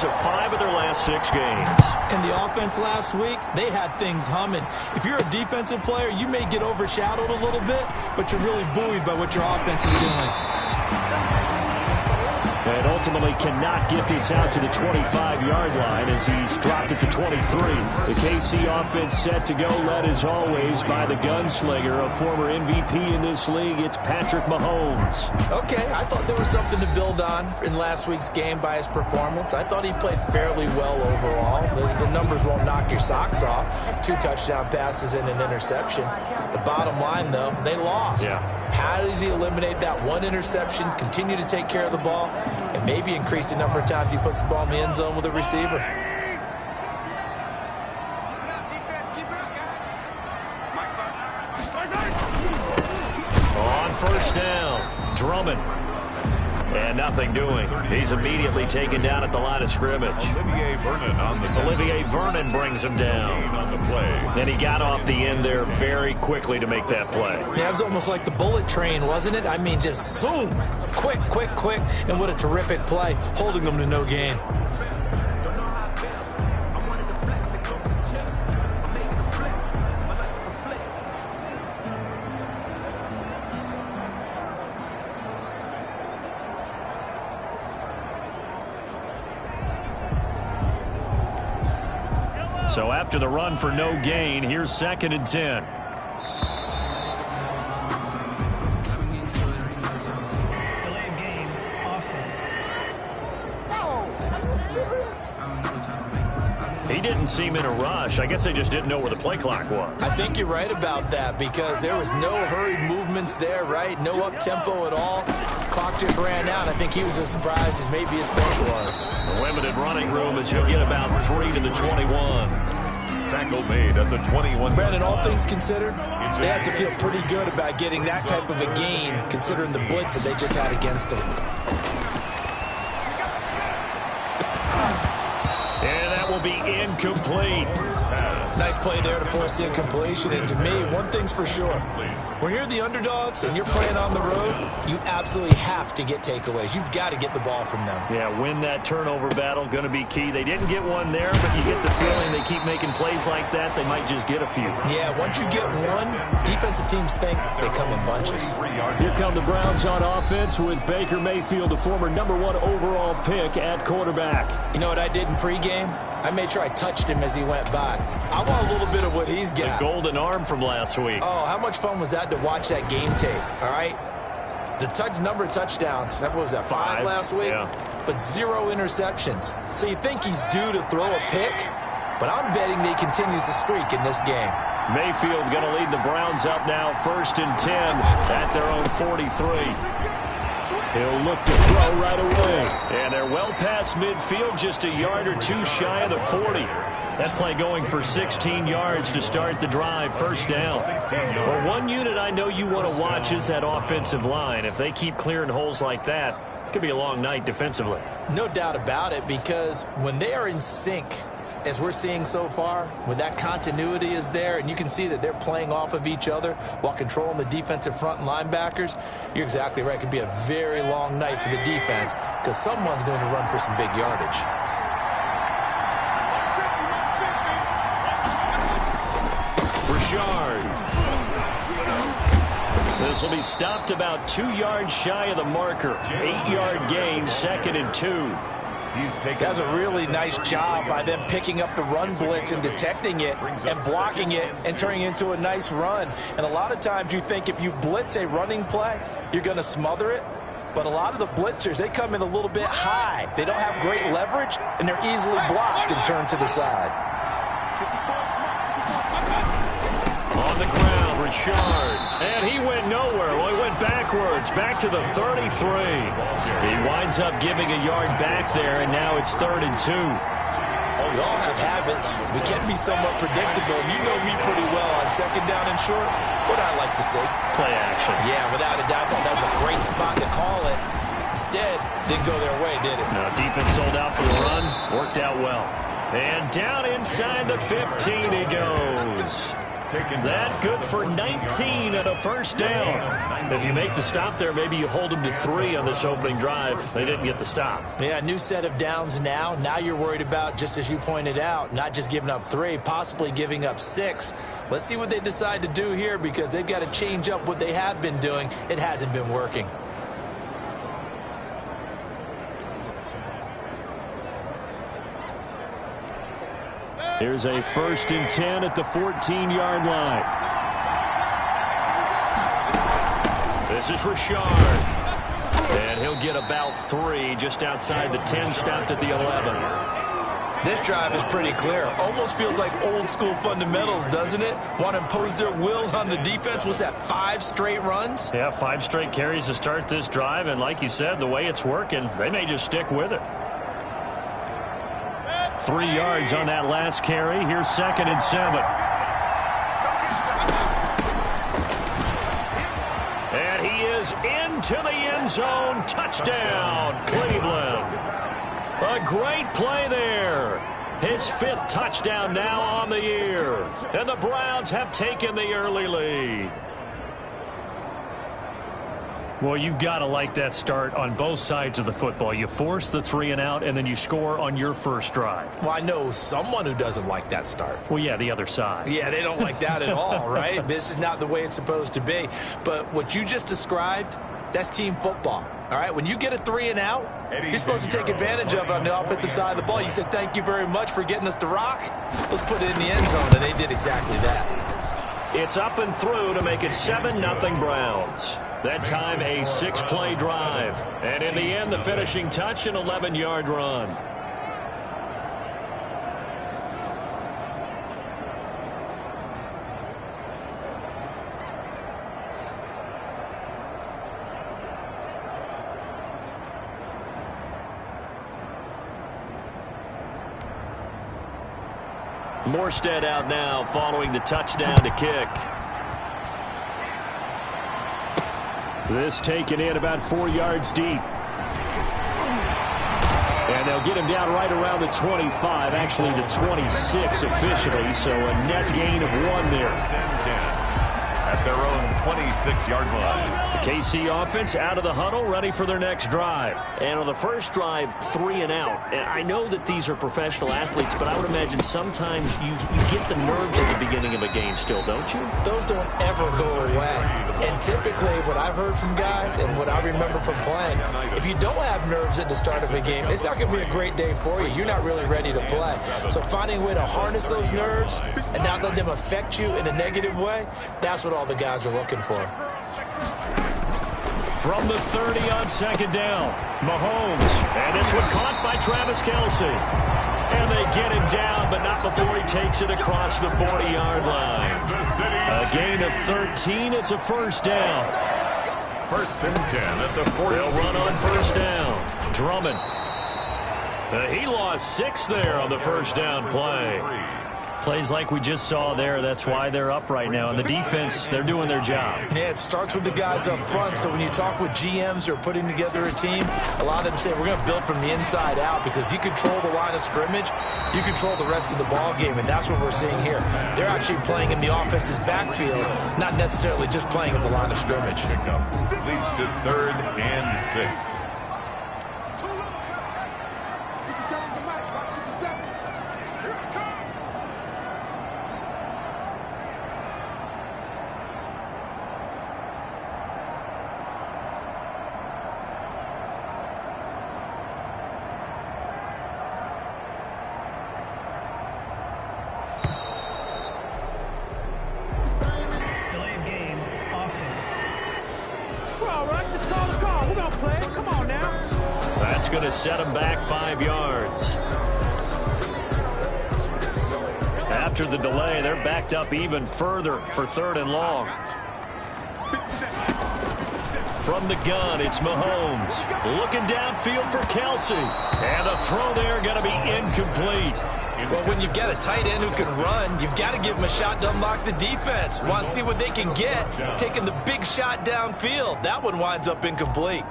to 5 of their last 6 games. And the offense last week, they had things humming. If you're a defensive player, you may get overshadowed a little bit, but you're really buoyed by what your offense is doing. And ultimately cannot get this out to the 25-yard line as he's dropped at the 23. The KC offense set to go, led as always by the gunslinger, a former MVP in this league. It's Patrick Mahomes. Okay, I thought there was something to build on in last week's game by his performance. I thought he played fairly well overall. The numbers won't knock your socks off. 2 touchdown passes and an interception. The bottom line, though, they lost. Yeah. How does he eliminate that 1 interception, continue to take care of the ball, and maybe increase the number of times he puts the ball in the end zone with a receiver? On first down, Drummond. And nothing doing. He's immediately taken down at the line of scrimmage. Olivier Vernon brings him down. Then he got off the end there very quickly to make that play. Yeah, it was almost like the bullet train, wasn't it? I mean, just zoom. Quick, quick, quick. And what a terrific play, holding them to no gain. So after the run for no gain, here's 2nd and 10. Delay of game, offense. He didn't seem in a rush. I guess they just didn't know where the play clock was. I think you're right about that because there was no hurried movements there, right? No up-tempo at all. Clock just ran out. I think he was as surprised as maybe his bench was. The limited running room as he'll get about 3 to the 21. Tackle made at the 21. Brandon, all things considered, they have to feel pretty good about getting that type of a gain considering the blitz that they just had against them. And that will be incomplete. Nice play there to force the incompletion. And to me, one thing's for sure. When you're the underdogs and you're playing on the road, you absolutely have to get takeaways. You've got to get the ball from them. Yeah, win that turnover battle, going to be key. They didn't get one there, but you get the feeling they keep making plays like that, they might just get a few. Yeah, once you get one, defensive teams think they come in bunches. Here come the Browns on offense with Baker Mayfield, the former #1 overall pick at quarterback. You know what I did in pregame? I made sure I touched him as he went by. I want a little bit of what he's got. The golden arm from last week. Oh, how much fun was that to watch that game tape, all right? The number of touchdowns, what was that, 5 last week? Yeah. But 0 interceptions. So you think he's due to throw a pick, but I'm betting that he continues the streak in this game. Mayfield going to lead the Browns up now, 1st and 10 at their own 43. He'll look to throw right away. And they're well past midfield, just a yard or 2 shy of the 40. That play going for 16 yards to start the drive, 1st down. Well, one unit I know you want to watch is that offensive line. If they keep clearing holes like that, it could be a long night defensively. No doubt about it, because when they are in sync, as we're seeing so far, when that continuity is there, and you can see that they're playing off of each other while controlling the defensive front and linebackers, you're exactly right. It could be a very long night for the defense because someone's going to run for some big yardage. Richard. This will be stopped about 2 yards shy of the marker. 8-yard gain, 2nd and 2. That's a really nice job by them picking up the run blitz and detecting it and blocking it and turning it into a nice run. And a lot of times you think if you blitz a running play, you're going to smother it. But a lot of the blitzers, they come in a little bit high. They don't have great leverage, and they're easily blocked and turned to the side. On the ground, Richard. And he went nowhere. Well, he went backwards, back to the 33. He winds up giving a yard back there, and now it's 3rd and 2. Oh, we all have habits. We can be somewhat predictable. You know me pretty well on 2nd down and short. What I like to say? Play action. Yeah, without a doubt. I thought that was a great spot to call it. Instead, didn't go their way, did it? No, defense sold out for the run. Worked out well. And down inside the 15 he goes. taken That good for 19 and a first down. If you make the stop there, maybe you hold them to 3 on this opening drive. They didn't get the stop. Yeah, new set of downs now. Now you're worried about, just as you pointed out, not just giving up 3, possibly giving up 6. Let's see what they decide to do here, because they've got to change up what they have been doing. It hasn't been working. Here's a 1st and 10 at the 14-yard line. This is Richard. And he'll get about 3 just outside the 10, stopped at the 11. This drive is pretty clear. Almost feels like old school fundamentals, doesn't it? Want to impose their will on the defense. Was that 5 straight runs? Yeah, 5 straight carries to start this drive. And like you said, the way it's working, they may just stick with it. 3 yards on that last carry. Here's 2nd and 7. And he is into the end zone. Touchdown, Cleveland. A great play there. His 5th touchdown now on the year. And the Browns have taken the early lead. Well, you've got to like that start on both sides of the football. You force the 3 and out, and then you score on your first drive. Well, I know someone who doesn't like that start. Well, yeah, the other side. Yeah, they don't like that at all, right? This is not the way it's supposed to be. But what you just described, that's team football. All right, when you get a 3 and out, you're supposed to take advantage of it on the offensive side of the ball. You said, thank you very much for getting us the rock. Let's put it in the end zone, and they did exactly that. It's up and through to make it 7-0 Browns. That time a 6-play drive. And in the end, the finishing touch, an 11-yard run. Morstead out now following the touchdown to kick. This taken in about 4 yards deep. And they'll get him down right around the 25, actually the 26 officially, so a net gain of 1 there. At their own 26-yard line. The KC offense out of the huddle, ready for their next drive. And on the first drive, 3 and out. And I know that these are professional athletes, but I would imagine sometimes you get the nerves at the beginning of a game still, don't you? Those don't ever go away. And typically what I've heard from guys and what I remember from playing, if you don't have nerves at the start of a game, it's not going to be a great day for you. You're not really ready to play. So finding a way to harness those nerves and not let them affect you in a negative way, that's what all the guys are looking for. From the 30 on 2nd down, Mahomes. And this one caught by Travis Kelce. And they get him down, but not before he takes it across the 40-yard line. A gain of 13. It's a first down. 1st and 10 at the 40. They'll run on first down. Drummond. He lost 6 there on the first down play. Plays like we just saw there. That's why they're up right now. And the defense, they're doing their job. Yeah, it starts with the guys up front. So when you talk with GMs who are putting together a team, a lot of them say we're going to build from the inside out, because if you control the line of scrimmage, you control the rest of the ball game, and that's what we're seeing here. They're actually playing in the offense's backfield, not necessarily just playing at the line of scrimmage. Pickup leads to 3rd and 6. That's going to set him back 5 yards. After the delay, they're backed up even further for 3rd and long. From the gun, it's Mahomes. Looking downfield for Kelce. And the throw there going to be incomplete. Well, when you've got a tight end who can run, you've got to give him a shot to unlock the defense. Want to see what they can get, taking the big shot downfield. That one winds up incomplete.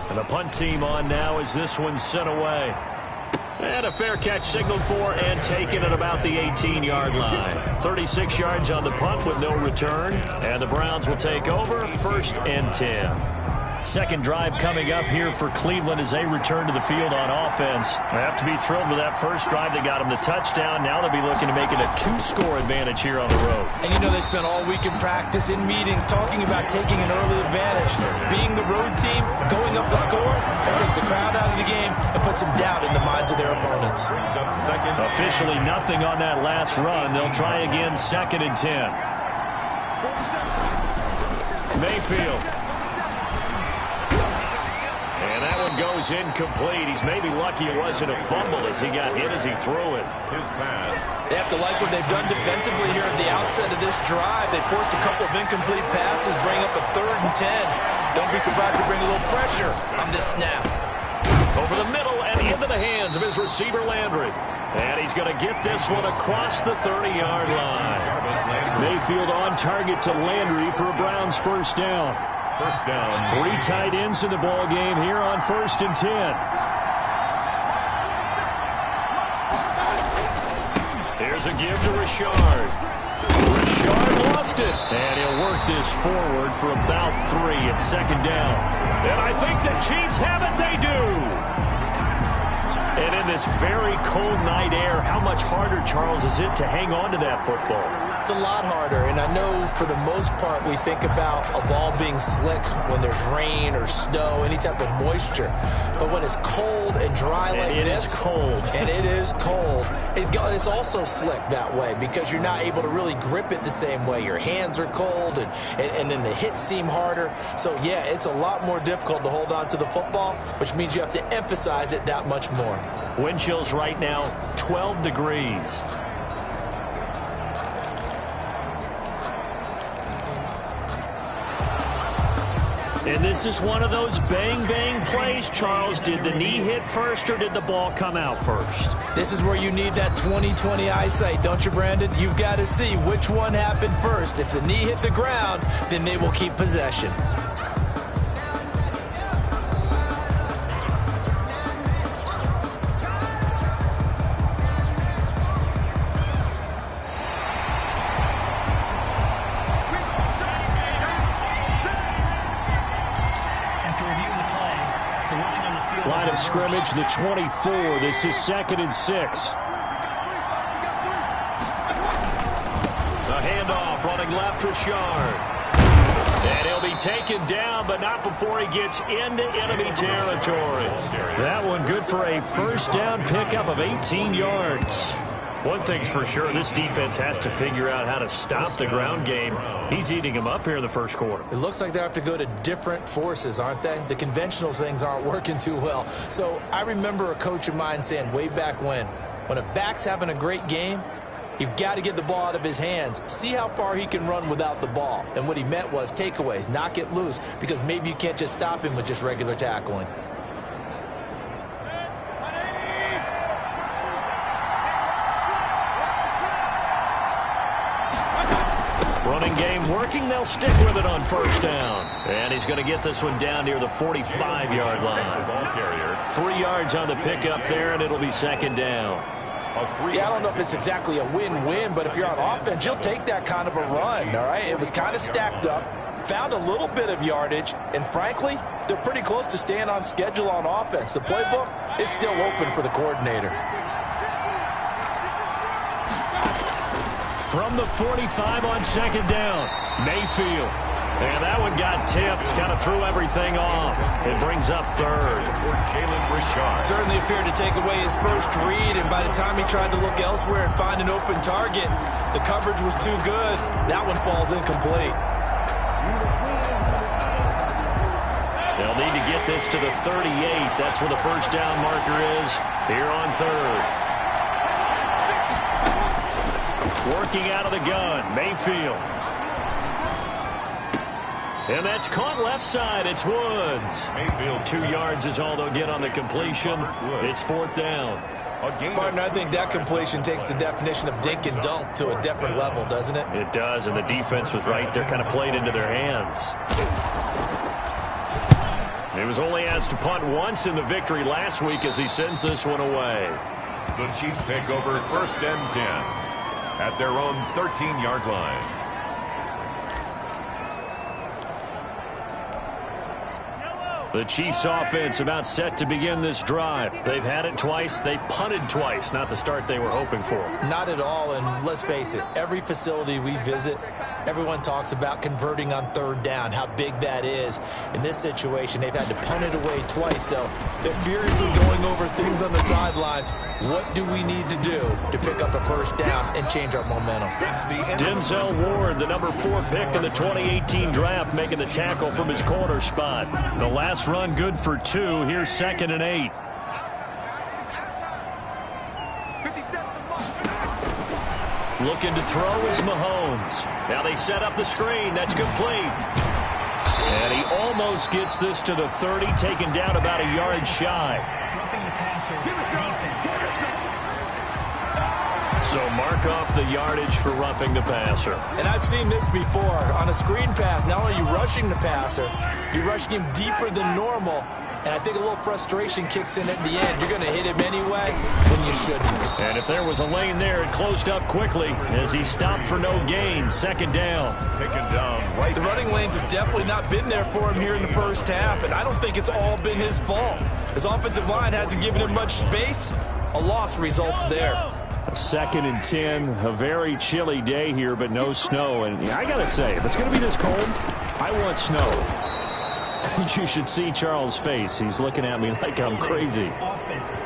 And the punt team on now as this one's sent away. And a fair catch signaled for and taken at about the 18-yard line. 36 yards on the punt with no return. And the Browns will take over 1st and 10. Second drive coming up here for Cleveland as they return to the field on offense. They have to be thrilled with that first drive that got them the touchdown. Now they'll be looking to make it a 2-score advantage here on the road. And you know they spent all week in practice, in meetings, talking about taking an early advantage. Being the road team, going up a score, that takes the crowd out of the game and puts some doubt in the minds of their opponents. Officially nothing on that last run. They'll try again 2nd and 10. Mayfield. And that one goes incomplete. He's maybe lucky it wasn't a fumble as he got hit as he threw it. His pass. They have to like what they've done defensively here at the outset of this drive. They forced a couple of incomplete passes, bring up a 3rd and 10. Don't be surprised to bring a little pressure on this snap. Over the middle and into the hands of his receiver Landry. And he's going to get this one across the 30-yard line. Mayfield on target to Landry for a Browns first down. First down. 3 tight ends in the ball game here on 1st and 10. Here's a give to Richard. Richard lost it. And he'll work this forward for about 3 at 2nd down. And I think the Chiefs have it. They do. And in this very cold night air, how much harder, Charles, is it to hang on to that football? It's a lot harder, and I know for the most part we think about a ball being slick when there's rain or snow, any type of moisture. But when it's cold and dry like this, it is cold. And it is cold, it's also slick that way because you're not able to really grip it the same way. Your hands are cold, and then the hits seem harder. So, yeah, it's a lot more difficult to hold on to the football, which means you have to emphasize it that much more. Wind chills right now, 12 degrees. And this is one of those bang-bang plays, Charles. Did the knee hit first or did the ball come out first? This is where you need that 20/20 eyesight, don't you, Brandon? You've got to see which one happened first. If the knee hit the ground, then they will keep possession. Line of scrimmage, the 24. This is 2nd and 6. The handoff running left, Richard. And he'll be taken down, but not before he gets into enemy territory. That one good for a first down pickup of 18 yards. One thing's for sure, this defense has to figure out how to stop the ground game. He's eating them up here in the first quarter. It looks like they have to go to different forces, aren't they? The conventional things aren't working too well. So I remember a coach of mine saying way back when a back's having a great game, you've got to get the ball out of his hands. See how far he can run without the ball. And what he meant was takeaways, knock it loose, because maybe you can't just stop him with just regular tackling. Running game working. They'll stick with it on first down. And he's going to get this one down near the 45-yard line. 3 yards on the pickup there, and it'll be 2nd down. Yeah, I don't know if it's exactly a win-win, but if you're on offense, you'll take that kind of a run, all right? It was kind of stacked up, found a little bit of yardage, and frankly, they're pretty close to staying on schedule on offense. The playbook is still open for the coordinator. From the 45 on 2nd down, Mayfield. And that one got tipped, kind of threw everything off. It brings up 3rd. Certainly appeared to take away his first read, and by the time he tried to look elsewhere and find an open target, the coverage was too good. That one falls incomplete. They'll need to get this to the 38. That's where the first down marker is here on 3rd. Working out of the gun, Mayfield. And that's caught left side. It's Woods. Mayfield. 2 yards is all they'll get on the completion. It's 4th down. Partner, I think that completion takes the definition of dink and dunk to a different level, doesn't it? It does, and the defense was right there, kind of played into their hands. He was only asked to punt once in the victory last week as he sends this one away. The Chiefs take over 1st and 10 at their own 13-yard line. The Chiefs offense about set to begin this drive. They've had it twice. They've punted twice. Not the start they were hoping for. Not at all, and let's face it, every facility we visit, everyone talks about converting on 3rd down, how big that is. In this situation, they've had to punt it away twice, so they're furiously going over things on the sidelines. What do we need to do to pick up a 1st down and change our momentum? Denzel Ward, the number 4 pick in the 2018 draft, making the tackle from his corner spot. The last run good for 2. Here's 2nd and 8. Looking to throw is Mahomes. Now they set up the screen. That's complete. And he almost gets this to the 30, taken down about a yard shy. Roughing the passer defense. So mark off the yardage for roughing the passer. And I've seen this before. On a screen pass, not only are you rushing the passer, you're rushing him deeper than normal. And I think a little frustration kicks in at the end. You're going to hit him anyway when you shouldn't. And if there was a lane there, it closed up quickly as he stopped for no gain. 2nd down. Taken down right. The running lanes have definitely not been there for him here in the 1st half, and I don't think it's all been his fault. His offensive line hasn't given him much space. A loss results there. 2nd and 10, a very chilly day here, but no snow. And I got to say, if it's going to be this cold, I want snow. You should see Charles' face. He's looking at me like I'm crazy. Offense.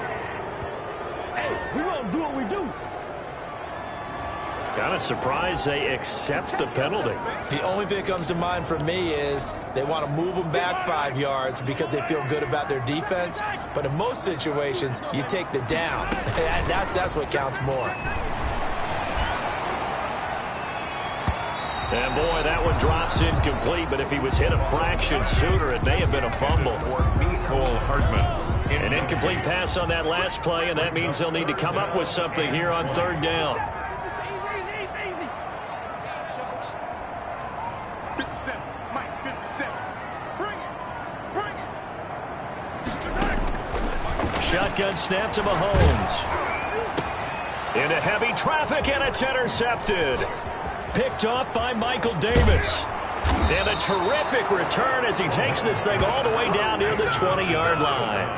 Hey, we gonna do what we do. Kind of surprised they accept the penalty. The only thing that comes to mind for me is they want to move them back 5 yards because they feel good about their defense. But in most situations, you take the down. That's what counts more. And boy, that one drops incomplete, but if he was hit a fraction sooner, it may have been a fumble. Cole Hardman. An incomplete pass on that last play, and that means they'll need to come up with something here on 3rd down. Shotgun snap to Mahomes. Into heavy traffic, and it's intercepted. Picked off by Michael Davis. And a terrific return as he takes this thing all the way down near the 20-yard line.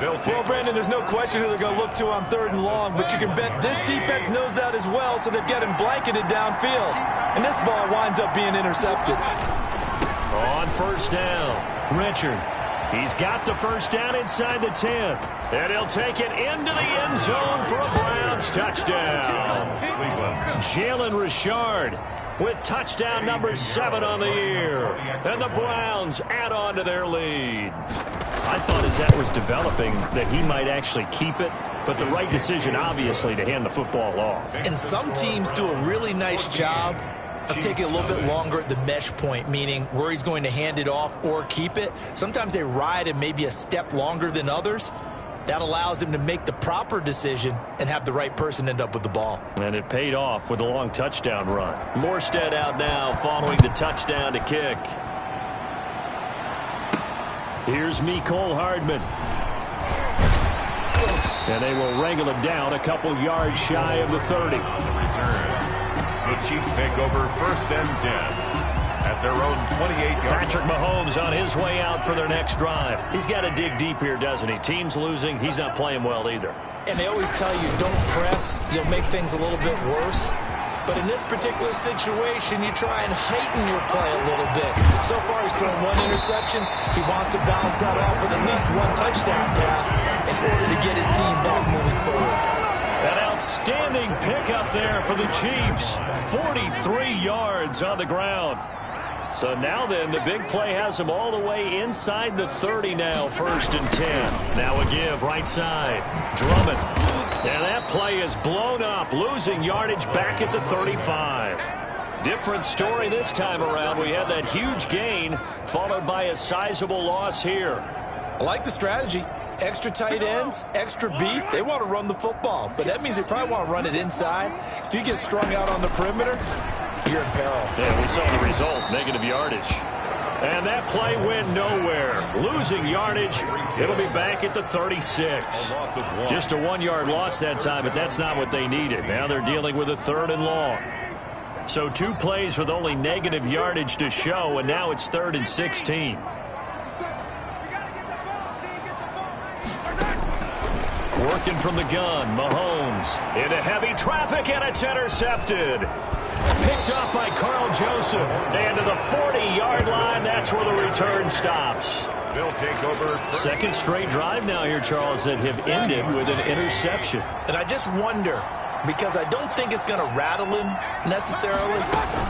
Well, Brandon, there's no question who they're going to look to on 3rd and long, but you can bet this defense knows that as well, so they've got him blanketed downfield. And this ball winds up being intercepted. On 1st down, Richard. He's got the 1st down inside the 10. And he'll take it into the end zone for a Browns touchdown. Jalen Richard with touchdown number 7 on the year. And the Browns add on to their lead. I thought as that was developing that he might actually keep it, but the right decision, obviously, to hand the football off. And some teams do a really nice job of taking a little bit longer at the mesh point, meaning where he's going to hand it off or keep it. Sometimes they ride him maybe a step longer than others. That allows him to make the proper decision and have the right person end up with the ball. And it paid off with a long touchdown run. Morstead out now following the touchdown to kick. Here's Cole Hardman. And they will wrangle it down a couple yards shy of the 30. The Chiefs take over 1st and 10 at their own 28-yard. Patrick Mahomes on his way out for their next drive. He's got to dig deep here, doesn't he? Team's losing. He's not playing well either. And they always tell you, don't press. You'll make things a little bit worse. But in this particular situation, you try and heighten your play a little bit. So far, he's thrown 1 interception. He wants to balance that off with at least 1 touchdown pass in order to get his team back moving forward. An outstanding pickup there for the Chiefs. 43 yards on the ground. So now then, the big play has them all the way inside the 30 now, 1st and 10. Now a give right side. Drummond. And that play is blown up, losing yardage back at the 35. Different story this time around. We had that huge gain, followed by a sizable loss here. I like the strategy. Extra tight ends, extra beef. They want to run the football, but that means they probably want to run it inside. If you get strung out on the perimeter, you're in peril. Yeah, we saw the result, negative yardage. And that play went nowhere. Losing yardage. It'll be back at the 36. Just a 1-yard loss that time, but that's not what they needed. Now they're dealing with a 3rd and long. So 2 plays with only negative yardage to show, and now it's 3rd and 16. Working from the gun, Mahomes into heavy traffic, and it's intercepted. Picked up by Carl Joseph. And to the 40-yard line, that's where the return stops. They'll take over. Second straight drive now here, Charles, that have ended with an interception. And I just wonder, because I don't think it's going to rattle him necessarily,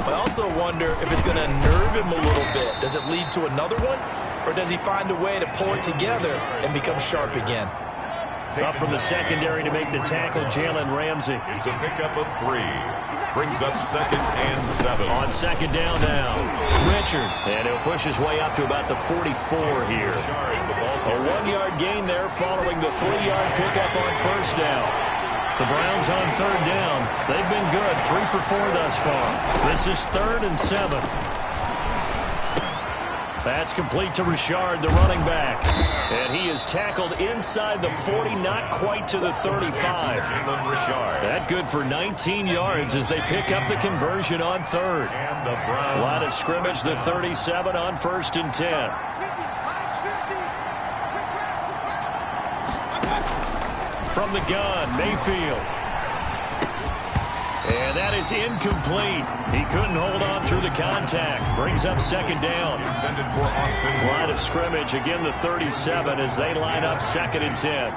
but I also wonder if it's going to nerve him a little bit. Does it lead to another one, or does he find a way to pull it together and become sharp again? Up from the secondary to make the tackle, Jalen Ramsey. It's a pickup of 3. Brings up 2nd and 7. On second down now, Richard. And he'll push his way up to about the 44 here. A 1-yard gain there following the 3-yard pickup on first down. The Browns on 3rd down. They've been good, 3 for 4 thus far. This is 3rd and 7. That's complete to Richard, the running back. And he is tackled inside the 40, not quite to the 35. That good for 19 yards as they pick up the conversion on 3rd. Line of scrimmage, the 37 on 1st and 10. From the gun, Mayfield. And that is incomplete. He couldn't hold on through the contact. Brings up 2nd down. Intended for Austin. Line of scrimmage, again the 37 as they line up 2nd and 10.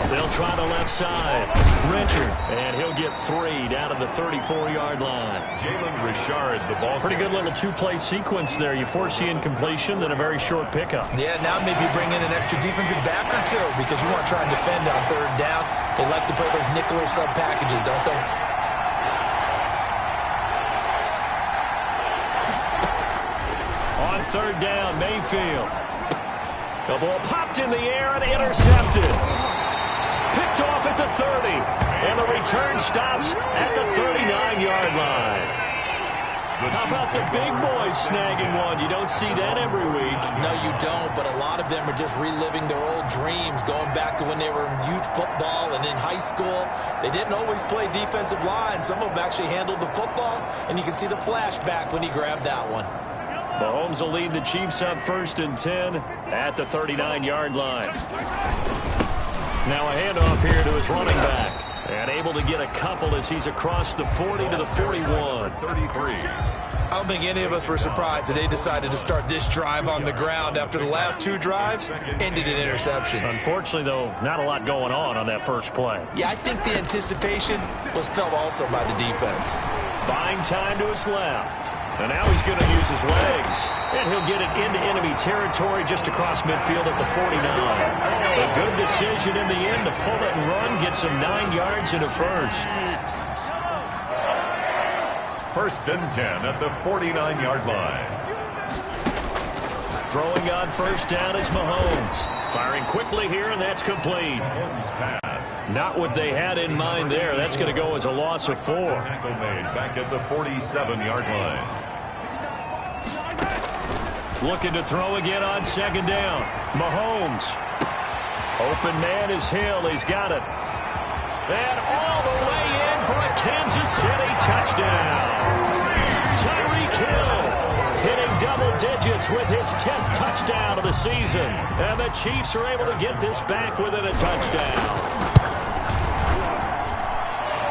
They'll try the left side. Richard. And he'll get 3 down to the 34-yard line. Jalen Richard, the ball. Pretty good little 2-play sequence there. You force the incompletion, then a very short pickup. Yeah, now maybe bring in an extra defensive back or 2 because you want to try and defend on 3rd down. They like to play those nickel or sub packages, don't they? On 3rd down, Mayfield. The ball popped in the air and intercepted. Picked off at the 30. And the return stops at the 39-yard line. How about the big boys snagging one? You don't see that every week. No, you don't, but a lot of them are just reliving their old dreams, going back to when they were in youth football and in high school. They didn't always play defensive line. Some of them actually handled the football, and you can see the flashback when he grabbed that one. Mahomes will lead the Chiefs up 1st and 10 at the 39-yard line. Now a handoff here to his running back. And able to get a couple as he's across the 40 to the 41. 33. I don't think any of us were surprised that they decided to start this drive on the ground after the last 2 drives ended in interceptions. Unfortunately, though, not a lot going on that first play. Yeah, I think the anticipation was felt also by the defense. Buying time to his left. And now he's going to use his legs. And he'll get it into enemy territory just across midfield at the 49. A good decision in the end to pull it and run, get some 9 yards and a first. 1st and 10 at the 49-yard line. Throwing on 1st down is Mahomes. Firing quickly here, and that's complete. Not what they had in mind there. That's going to go as a loss of 4. Tackle made back at the 47-yard line. Looking to throw again on 2nd down. Mahomes. Open man is Hill. He's got it. And all the way in for a Kansas City touchdown. Tyreek Hill hitting double digits with his 10th touchdown of the season. And the Chiefs are able to get this back within a touchdown.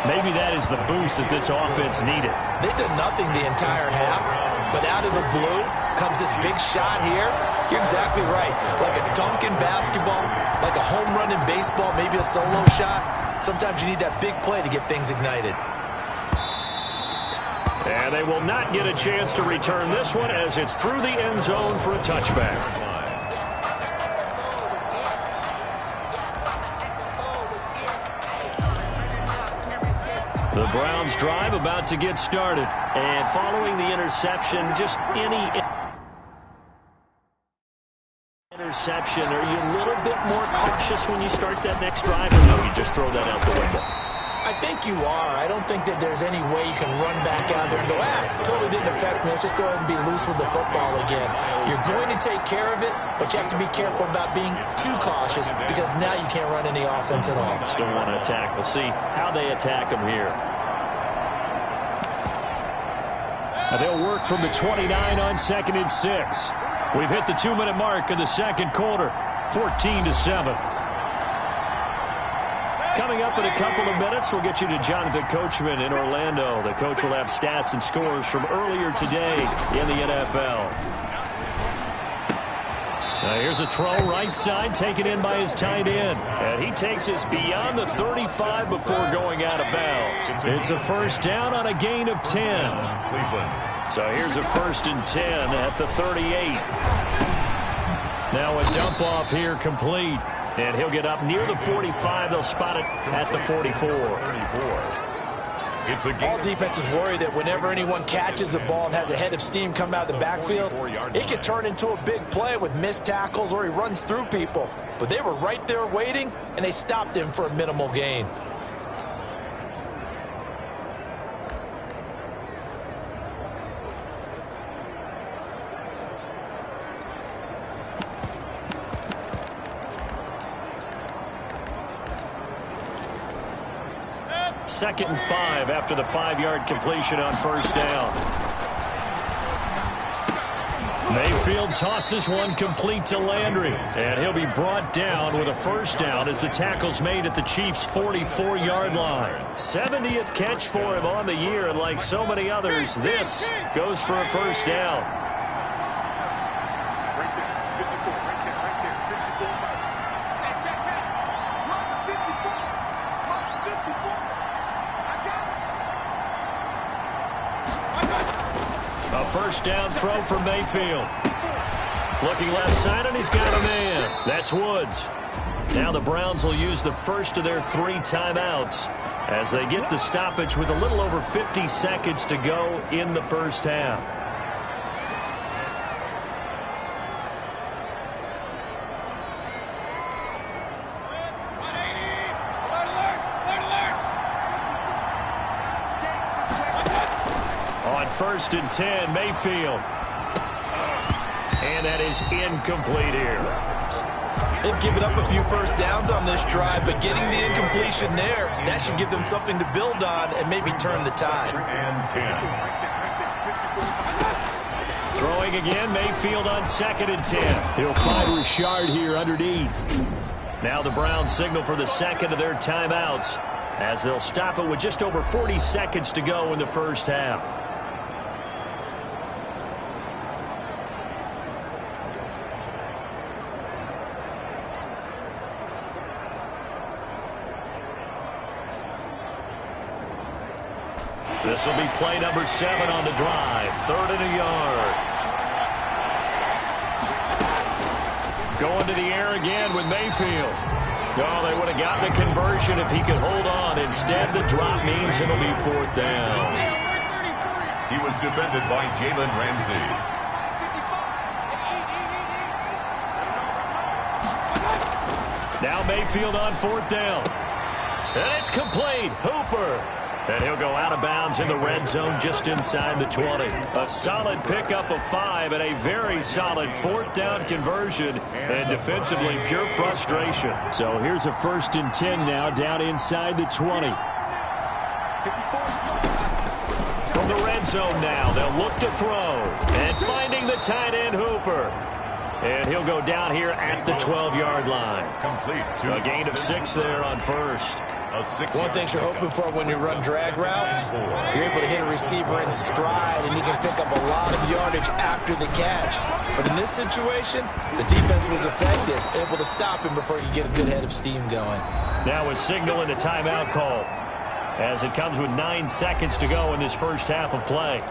Maybe that is the boost that this offense needed. They did nothing the entire half, but out of the blue comes this big shot here. You're exactly right. Like a dunk in basketball, like a home run in baseball, maybe a solo shot. Sometimes you need that big play to get things ignited. And they will not get a chance to return this one as it's through the end zone for a touchback. The Browns drive about to get started. And following the interception, just any interception, are you a little bit more cautious when you start that next drive, or no, you just throw that out the window? I think you are. I don't think that there's any way you can run back out there and go, totally didn't affect me. Let's just go ahead and be loose with the football again. You're going to take care of it, but you have to be careful about being too cautious because now you can't run any offense at all. Still want to attack. We'll see how they attack them here. They'll work from the 29 on 2nd and 6. We've hit the 2-minute mark in the second quarter, 14-7. Coming up in a couple of minutes, we'll get you to Jonathan Coachman in Orlando. The coach will have stats and scores from earlier today in the NFL. Now here's a throw right side, taken in by his tight end. And he takes us beyond the 35 before going out of bounds. It's a first down on a gain of 10. So here's a 1st and 10 at the 38. Now a dump off here complete. And he'll get up near the 45. They'll spot it at the 44. All defenses worry that whenever anyone catches the ball and has a head of steam come out of the backfield, it could turn into a big play with missed tackles or he runs through people. But they were right there waiting, and they stopped him for a minimal gain. Second and 5 after the 5-yard completion on first down. Mayfield tosses one complete to Landry, and he'll be brought down with a first down as the tackle's made at the Chiefs' 44-yard line. 70th catch for him on the year, and like so many others, this goes for a first down. First down throw for Mayfield. Looking left side, and he's got a man. That's Woods. Now the Browns will use the first of their 3 timeouts as they get the stoppage with a little over 50 seconds to go in the first half. First and 10, Mayfield. And that is incomplete here. They've given up a few first downs on this drive, but getting the incompletion there, that should give them something to build on and maybe turn the tide. Throwing again, Mayfield on 2nd and 10. He'll find Richard here underneath. Now the Browns signal for the second of their timeouts as they'll stop it with just over 40 seconds to go in the first half. This will be play number 7 on the drive. 3rd and a yard. Going to the air again with Mayfield. Oh, they would have gotten a conversion if he could hold on. Instead, the drop means it'll be 4th down. He was defended by Jalen Ramsey. Now Mayfield on 4th down. And it's complete. Hooper. And he'll go out of bounds in the red zone just inside the 20. A solid pickup of 5 and a very solid 4th down conversion. And defensively, pure frustration. So here's a 1st and 10 now down inside the 20. From the red zone now, they'll look to throw. And finding the tight end, Hooper. And he'll go down here at the 12-yard line. Complete. A gain of 6 there on first. One thing you're hoping for when you run drag routes, you're able to hit a receiver in stride, and he can pick up a lot of yardage after the catch. But in this situation, the defense was effective, able to stop him before he could get a good head of steam going. Now a signal and a timeout call as it comes with 9 seconds to go in this first half of play.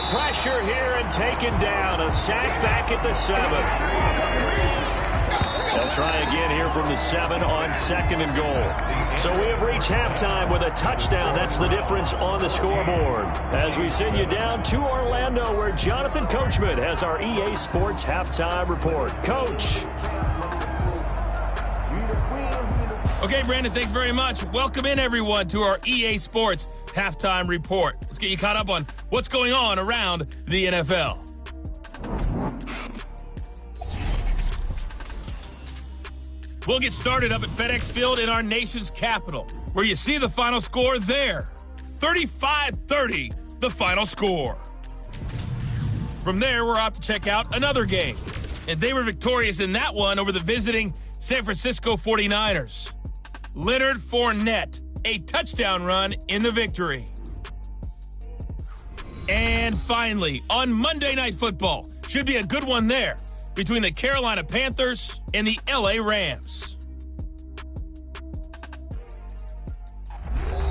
pressure here and taken down. A sack back at the 7. They'll try again here from the 7 on 2nd and goal. So we have reached halftime with a touchdown. That's the difference on the scoreboard. As we send you down to Orlando, where Jonathan Coachman has our EA Sports halftime report. Coach. Okay, Brandon, thanks very much. Welcome in, everyone, to our EA Sports halftime report. Let's get you caught up on what's going on around the NFL. We'll get started up at FedEx Field in our nation's capital, where you see the final score there. 35-30, the final score. From there, we're off to check out another game. And they were victorious in that one over the visiting San Francisco 49ers. Leonard Fournette, a touchdown run in the victory. And finally, on Monday Night Football, should be a good one there, between the Carolina Panthers and the LA Rams.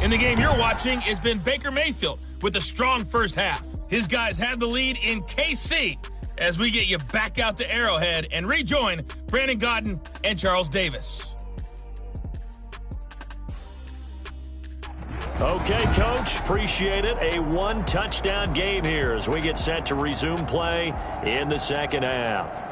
In the game you're watching has been Baker Mayfield with a strong first half. His guys had the lead in KC as we get you back out to Arrowhead and rejoin Brandon Godden and Charles Davis. Okay, Coach, appreciate it. A one-touchdown game here as we get set to resume play in the second half.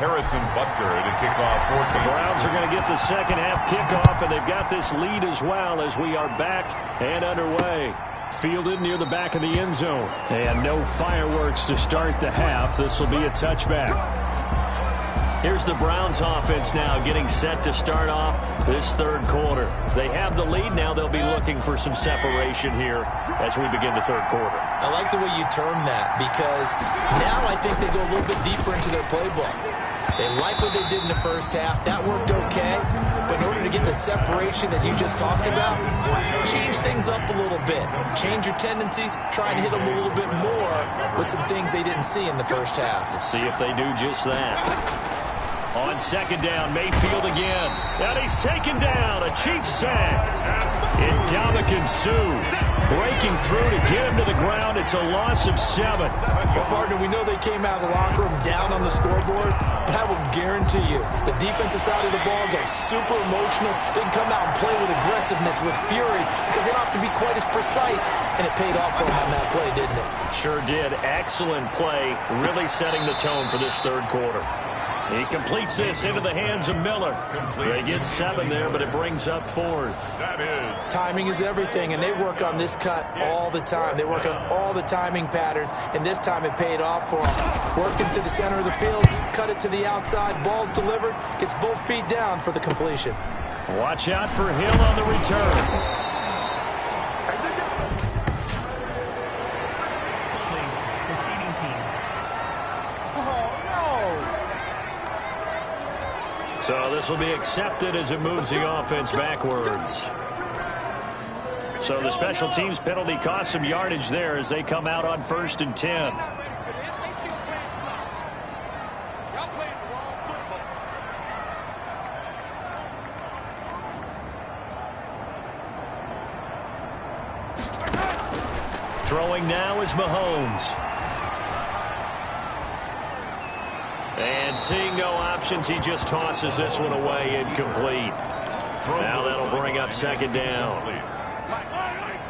Harrison Butker to kick off 14. The Browns are going to get the second half kickoff, and they've got this lead as well as we are back and underway. Fielded near the back of the end zone. And no fireworks to start the half. This will be a touchback. Here's the Browns offense now getting set to start off this third quarter. They have the lead. Now they'll be looking for some separation here as we begin the third quarter. I like the way you term that, because now I think they go a little bit deeper into their playbook. They like what they did in the first half. That worked okay. But in order to get the separation that you just talked about, change things up a little bit. Change your tendencies. Try and hit them a little bit more with some things they didn't see in the first half. We'll see if they do just that. On second down, Mayfield again. And he's taken down. A Chiefs sack. And Ndamukong Suh breaking through to get him to the ground. It's a loss of 7. Well, partner, we know they came out of the locker room down on the scoreboard, but I will guarantee you the defensive side of the ball gets super emotional. They can come out and play with aggressiveness, with fury, because they don't have to be quite as precise, and it paid off for them on that play, didn't it? Sure did. Excellent play, really setting the tone for this third quarter. He completes this into the hands of Miller. They get 7 there, but it brings up 4th. Timing is everything, and they work on this cut all the time. They work on all the timing patterns, and this time it paid off for them. Worked into the center of the field, cut it to the outside, ball's delivered, gets both feet down for the completion. Watch out for Hill on the return. So this will be accepted as it moves the offense backwards. So the special teams penalty cost some yardage there as they come out on 1st and 10. Throwing now is Mahomes. And seeing no options, he just tosses this one away, incomplete. Now that'll bring up second down.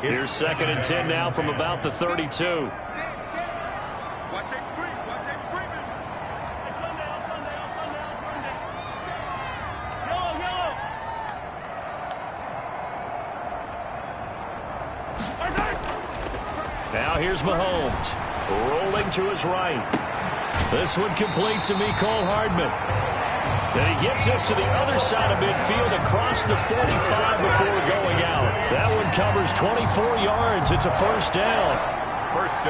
Here's 2nd and 10 now from about the 32. Now here's Mahomes, rolling to his right. This one complete to Mecole Hardman. And he gets us to the other side of midfield across the 45 before going out. That one covers 24 yards. It's a first down.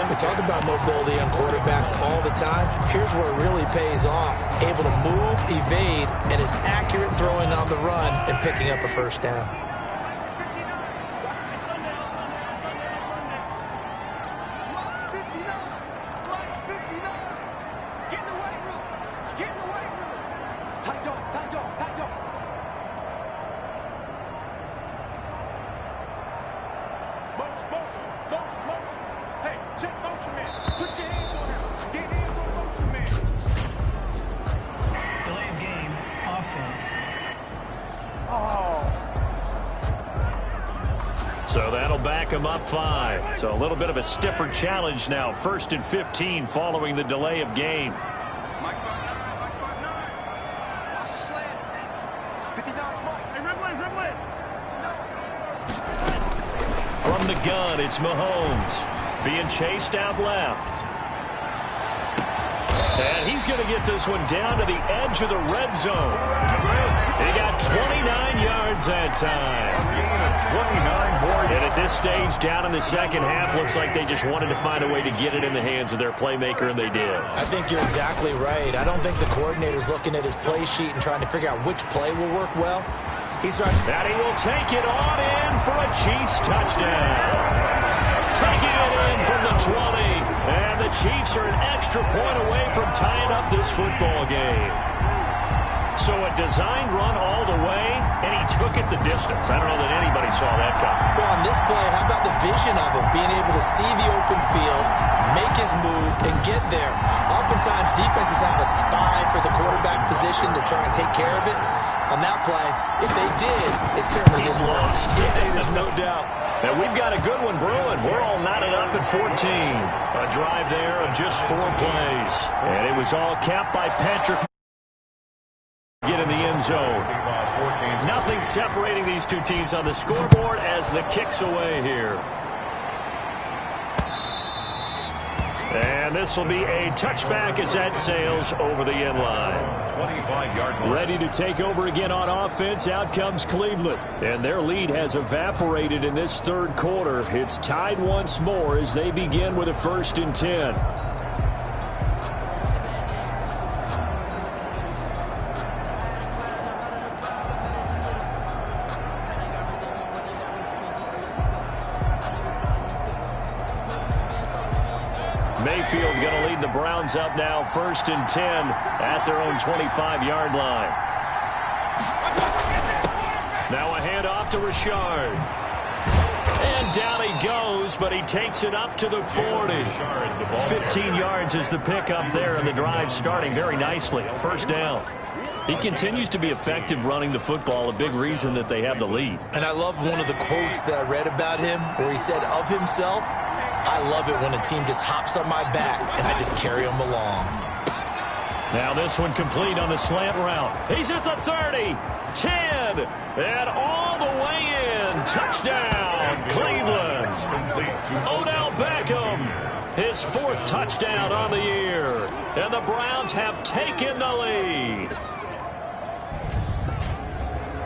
We talk about mobility on quarterbacks all the time. Here's where it really pays off. Able to move, evade, and is accurate throwing on the run and picking up a first down. Motion. Hey, check motion man. Put your hands on him. Get hands on motion man. Delay of game, offense. So that'll back him up 5. So a little bit of a stiffer challenge now. 1st and 15 following the delay of game. Mike 5-9. Watch the slant. 59 Mike. Hey, red line. From the gun, it's Mahomes. Being chased out left. And he's going to get this one down to the edge of the red zone. He got 29 yards that time. 29 more. And at this stage, down in the second half, looks like they just wanted to find a way to get it in the hands of their playmaker, and they did. I think you're exactly right. I don't think the coordinator's looking at his play sheet and trying to figure out which play will work well. He's trying. And he will take it on in for a Chiefs touchdown. Taking it in from the 20. And the Chiefs are an extra point away from tying up this football game. So a designed run all the way, and he took it the distance. I don't know that anybody saw that coming. Well, on this play, how about the vision of him, being able to see the open field, make his move, and get there. Oftentimes, defenses have a spy for the quarterback position to try and take care of it. On that play, if they did, it certainly He's didn't lost. work. Yeah, there's no doubt. And we've got a good one brewing. We're all knotted up at 14. A drive there of just 4 plays. And it was all capped by Patrick. Get in the end zone. Nothing separating these two teams on the scoreboard as the kick's away here. And this will be a touchback as that sails over the end line. 25-yard line. Ready to take over again on offense. Out comes Cleveland. And their lead has evaporated in this third quarter. It's tied once more as they begin with a 1st and 10. Mayfield going to lead the Browns up now, 1st and 10 at their own 25-yard line. Now a handoff to Richard. And down he goes, but he takes it up to the 40. 15 yards is the pickup there, and the drive starting very nicely. 1st down. He continues to be effective running the football, a big reason that they have the lead. And I love one of the quotes that I read about him where he said of himself, I love it when a team just hops on my back and I just carry them along. Now this one complete on the slant route. He's at the 30, 10, and all the way in. Touchdown, Cleveland. Odell Beckham, his 4th touchdown on the year. And the Browns have taken the lead.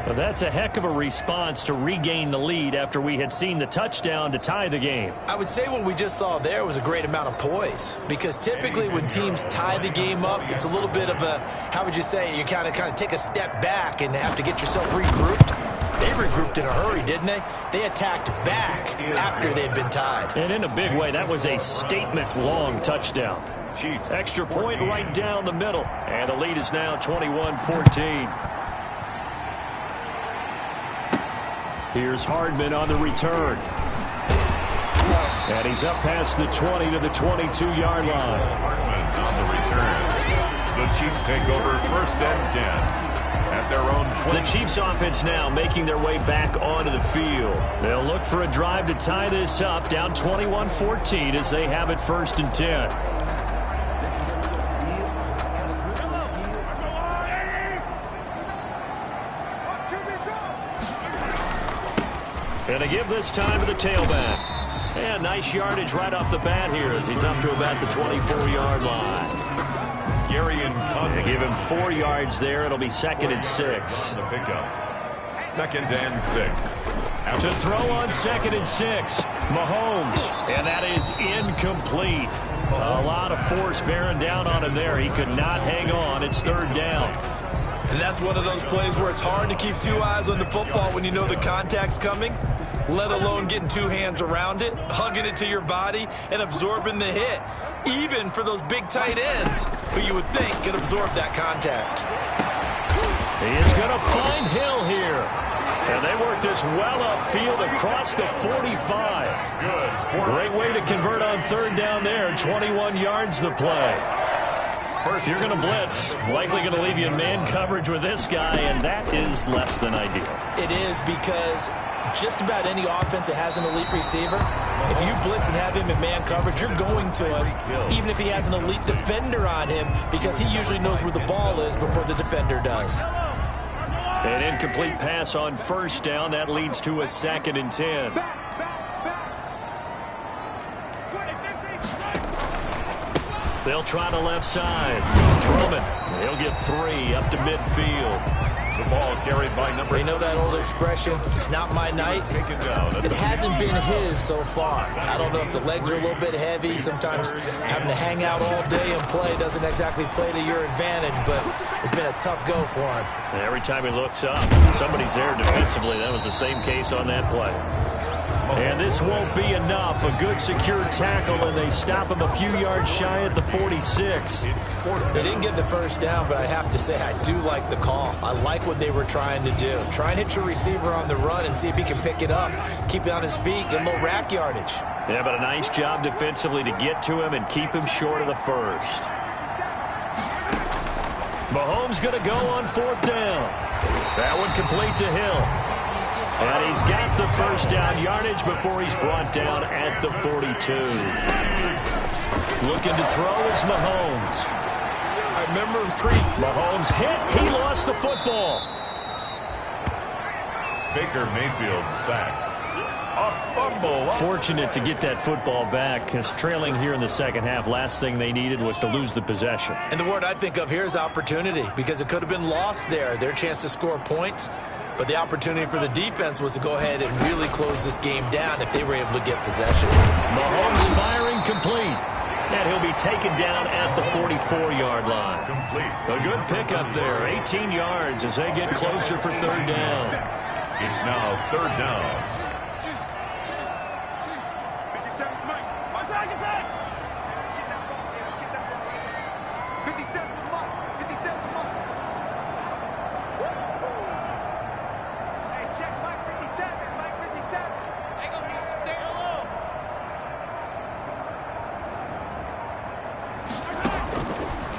Well, that's a heck of a response to regain the lead after we had seen the touchdown to tie the game. I would say what we just saw there was a great amount of poise, because typically when teams tie the game up, it's a little bit of a, how would you say, you kind of take a step back and have to get yourself regrouped. They regrouped in a hurry, didn't they? They attacked back after they'd been tied. And in a big way, that was a statement-long touchdown. Chiefs. Extra point right down the middle. And the lead is now 21-14. Here's Hardman on the return. And he's up past the 20 to the 22-yard line. Hardman on the return. The Chiefs take over 1st and 10 at their own 20. The Chiefs offense now making their way back onto the field. They'll look for a drive to tie this up, down 21-14 as they have it 1st and 10. And to give this time to the tailback. And nice yardage right off the bat here as he's up to about the 24-yard line. Gary and Conley. They give him 4 yards there. It'll be 2nd and 6. On the pickup. 2nd and 6. To throw on 2nd and 6. Mahomes. And that is incomplete. A lot of force bearing down on him there. He could not hang on. It's 3rd down. And that's one of those plays where it's hard to keep 2 eyes on the football when you know the contact's coming, let alone getting 2 hands around it, hugging it to your body, and absorbing the hit, even for those big tight ends who you would think could absorb that contact. He is going to find Hill here. And they work this well upfield across the 45. Good. Great way to convert on third down there. 21 yards the play. You're going to blitz. Likely going to leave you in man coverage with this guy, and that is less than ideal. It is, because just about any offense that has an elite receiver, if you blitz and have him in man coverage, you're going to him, even if he has an elite defender on him, because he usually knows where the ball is before the defender does. An incomplete pass on first down. That leads to a 2nd and 10. They'll try the left side. Drummond. He'll get 3 up to midfield. The ball carried by number. You know that old expression, it's not my night? It hasn't been his so far. I don't know if the legs are a little bit heavy. Sometimes having to hang out all day and play doesn't exactly play to your advantage, but it's been a tough go for him. And every time he looks up, somebody's there defensively. That was the same case on that play. And this won't be enough. A good secure tackle, and they stop him a few yards shy at the 46. They didn't get the first down, but I have to say I do like the call. I like what they were trying to do. Try and hit your receiver on the run and see if he can pick it up, keep it on his feet, get a little rack yardage. Yeah, but a nice job defensively to get to him and keep him short of the first. Mahomes going to go on 4th down. That one complete to Hill. And he's got the first down yardage before he's brought down at the 42. Looking to throw is Mahomes. I remember Mahomes hit. He lost the football. Baker Mayfield sacked. A fumble. Fortunate to get that football back, because trailing here in the second half, last thing they needed was to lose the possession. And the word I think of here is opportunity, because it could have been lost there. Their chance to score points. But the opportunity for the defense was to go ahead and really close this game down if they were able to get possession. Mahomes firing complete. And he'll be taken down at the 44-yard line. Complete. A good pickup there. 18 yards as they get closer for third down. It's now 3rd down.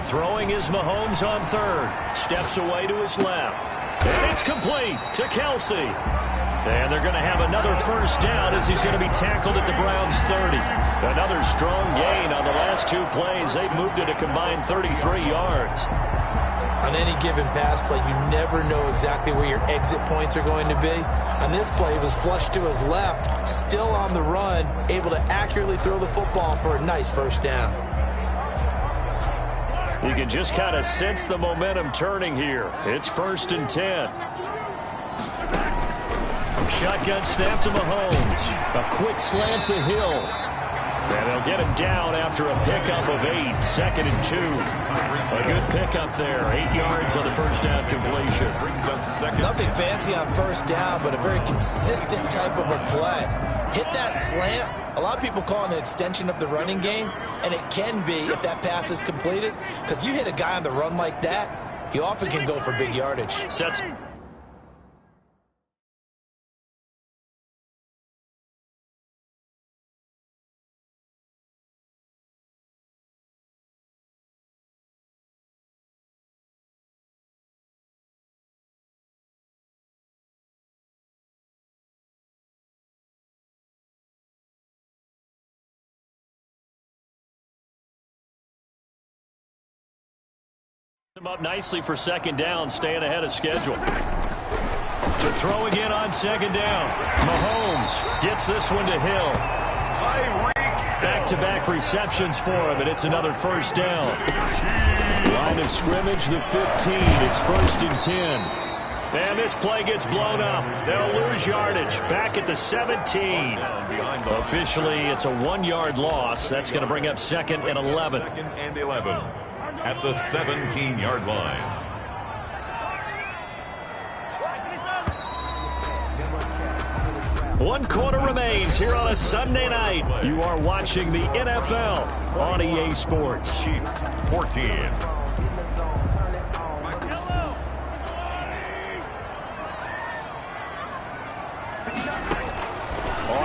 Throwing is Mahomes on 3rd. Steps away to his left. And it's complete to Kelsey. And they're going to have another first down as he's going to be tackled at the Browns' 30. Another strong gain on the last 2 plays. They've moved it a combined 33 yards. On any given pass play, you never know exactly where your exit points are going to be. On this play, he was flushed to his left, still on the run, able to accurately throw the football for a nice first down. You can just kind of sense the momentum turning here. It's 1st and 10. Shotgun snap to Mahomes. A quick slant to Hill. And they'll get him down after a pickup of 8. 2nd and 2. A good pickup there. 8 yards on the first down completion. Nothing fancy on first down, but a very consistent type of a play. Hit that slant. A lot of people call it an extension of the running game, and it can be if that pass is completed, because you hit a guy on the run like that, he often can go for big yardage. Sets. Them up nicely for 2nd down, staying ahead of schedule. To throw again on 2nd down. Mahomes gets this one to Hill. Back-to-back receptions for him, and it's another first down. Line of scrimmage, the 15. It's 1st and 10. And this play gets blown up. They'll lose yardage. Back at the 17. Officially, it's a 1-yard loss. That's going to bring up 2nd and 11. 2nd and 11. At the 17-yard line. One quarter remains here on a Sunday night. You are watching the NFL on EA Sports. Chiefs 14.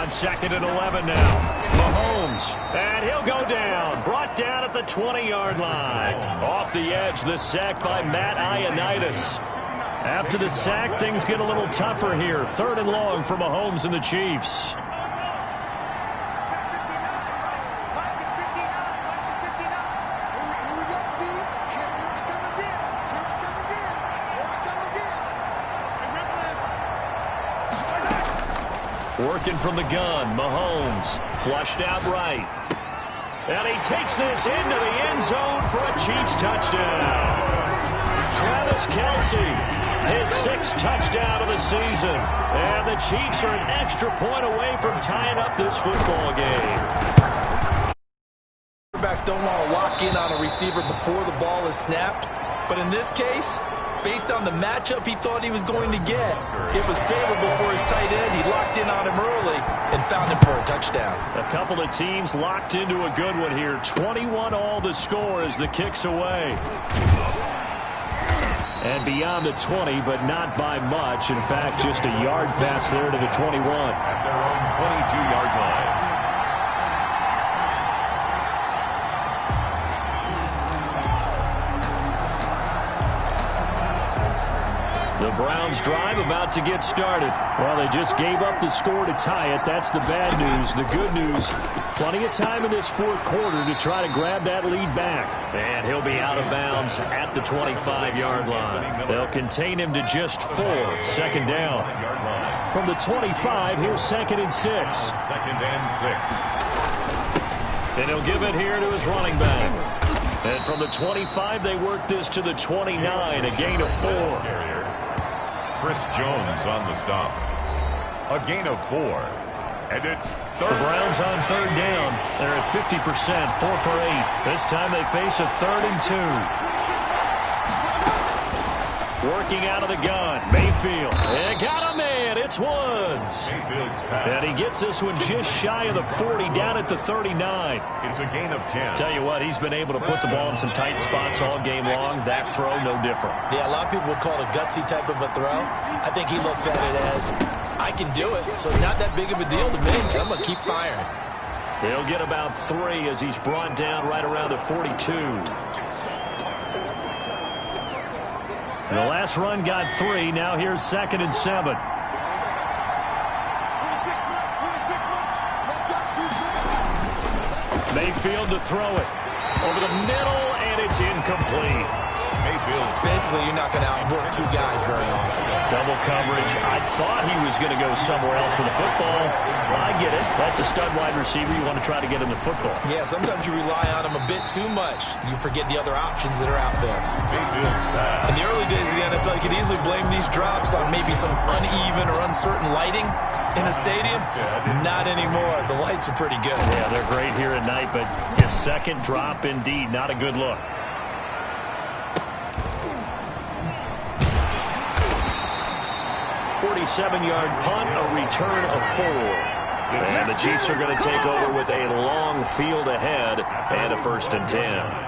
On 2nd and 11 now. Mahomes. And he'll go down. Brought down at the 20-yard line. Off the edge, the sack by Matt Ioannidis. After the sack, things get a little tougher here. 3rd and long for Mahomes and the Chiefs. Working from the gun, Mahomes flushed out right. And he takes this into the end zone for a Chiefs touchdown. Travis Kelce, his 6th touchdown of the season. And the Chiefs are an extra point away from tying up this football game. Quarterbacks don't want to lock in on a receiver before the ball is snapped. But in this case, based on the matchup he thought he was going to get, it was favorable for his tight end. He locked in on him early and found him for a touchdown. A couple of teams locked into a good one here. 21 all the score as the kick's away. And beyond the 20, but not by much. In fact, just a yard pass there to the 21. At their own 22-yard line. The Browns drive about to get started. Well, they just gave up the score to tie it. That's the bad news. The good news, plenty of time in this 4th quarter to try to grab that lead back. And he'll be out of bounds at the 25-yard line. They'll contain him to just 4. 2nd down. From the 25, here's 2nd and 6. 2nd and 6. And he'll give it here to his running back. And from the 25, they work this to the 29, a gain of 4. Chris Jones on the stop. A gain of 4. And it's 3rd. The Browns on 3rd down. They're at 50%, 4 for 8. This time they face a 3rd and 2. Working out of the gun, Mayfield. And got a man, it's Woods. And he gets this one just shy of the 40, down at the 39. It's a gain of 10. Tell you what, he's been able to put the ball in some tight spots all game long. That throw, no different. Yeah, a lot of people would call it a gutsy type of a throw. I think he looks at it as, I can do it, so it's not that big of a deal to me. I'm going to keep firing. He'll get about 3 as he's brought down right around the 42. The last run got 3. Now here's 2nd and 7. Mayfield to throw it. Over the middle, and it's incomplete. Mayfield's Basically, you're not going to outwork 2 guys very often. Double coverage. I thought he was going to go somewhere else with the football. I get it. That's a stud wide receiver. You want to try to get him the football. Yeah, sometimes you rely on him a bit too much. You forget the other options that are out there. Mayfield's pass. In the early days of the NFL, you could easily blame these drops on maybe some uneven or uncertain lighting in a stadium. Not anymore. The lights are pretty good. Yeah, they're great here at night, but his 2nd drop, indeed, not a good look. 47-yard punt, a return of 4. And the Chiefs are going to take over with a long field ahead and a 1st and 10.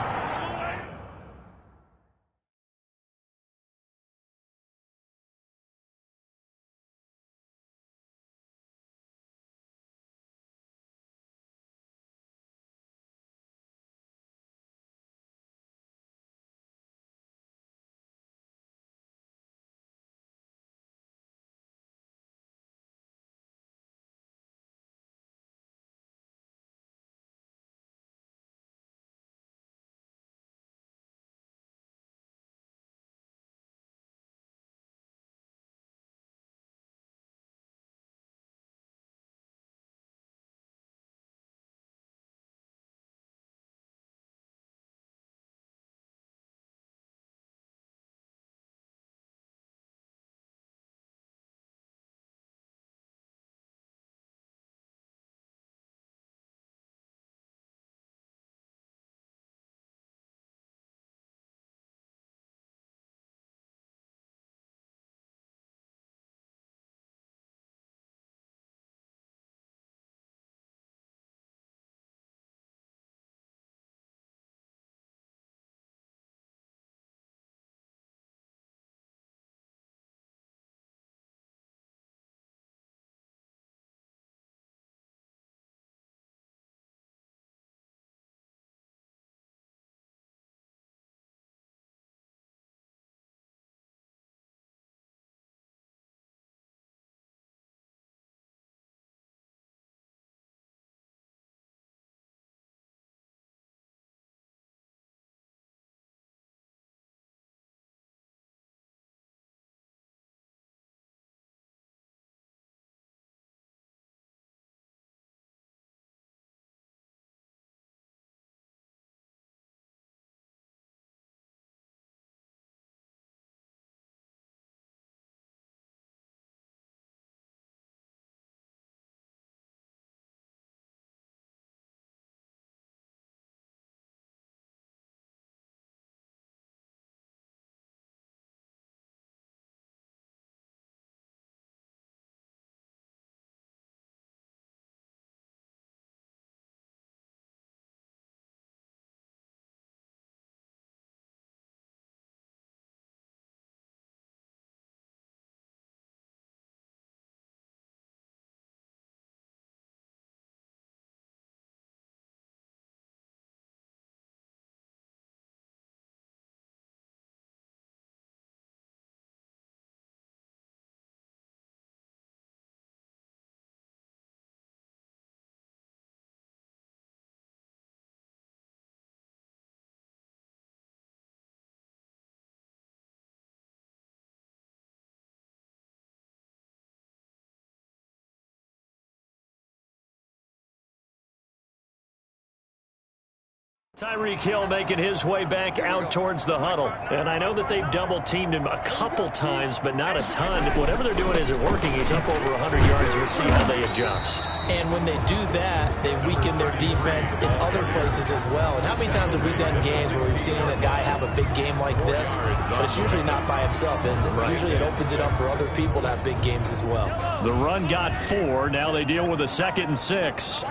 Tyreek Hill making his way back out towards the huddle. And I know that they've double-teamed him a couple times, but not a ton. Whatever they're doing isn't working. He's up over 100 yards. We'll see how they adjust. And when they do that, they weaken their defense in other places as well. And how many times have we done games where we've seen a guy have a big game like this, but it's usually not by himself, is it? Right. Usually it opens it up for other people to have big games as well. The run got 4. Now they deal with a 2nd and 6.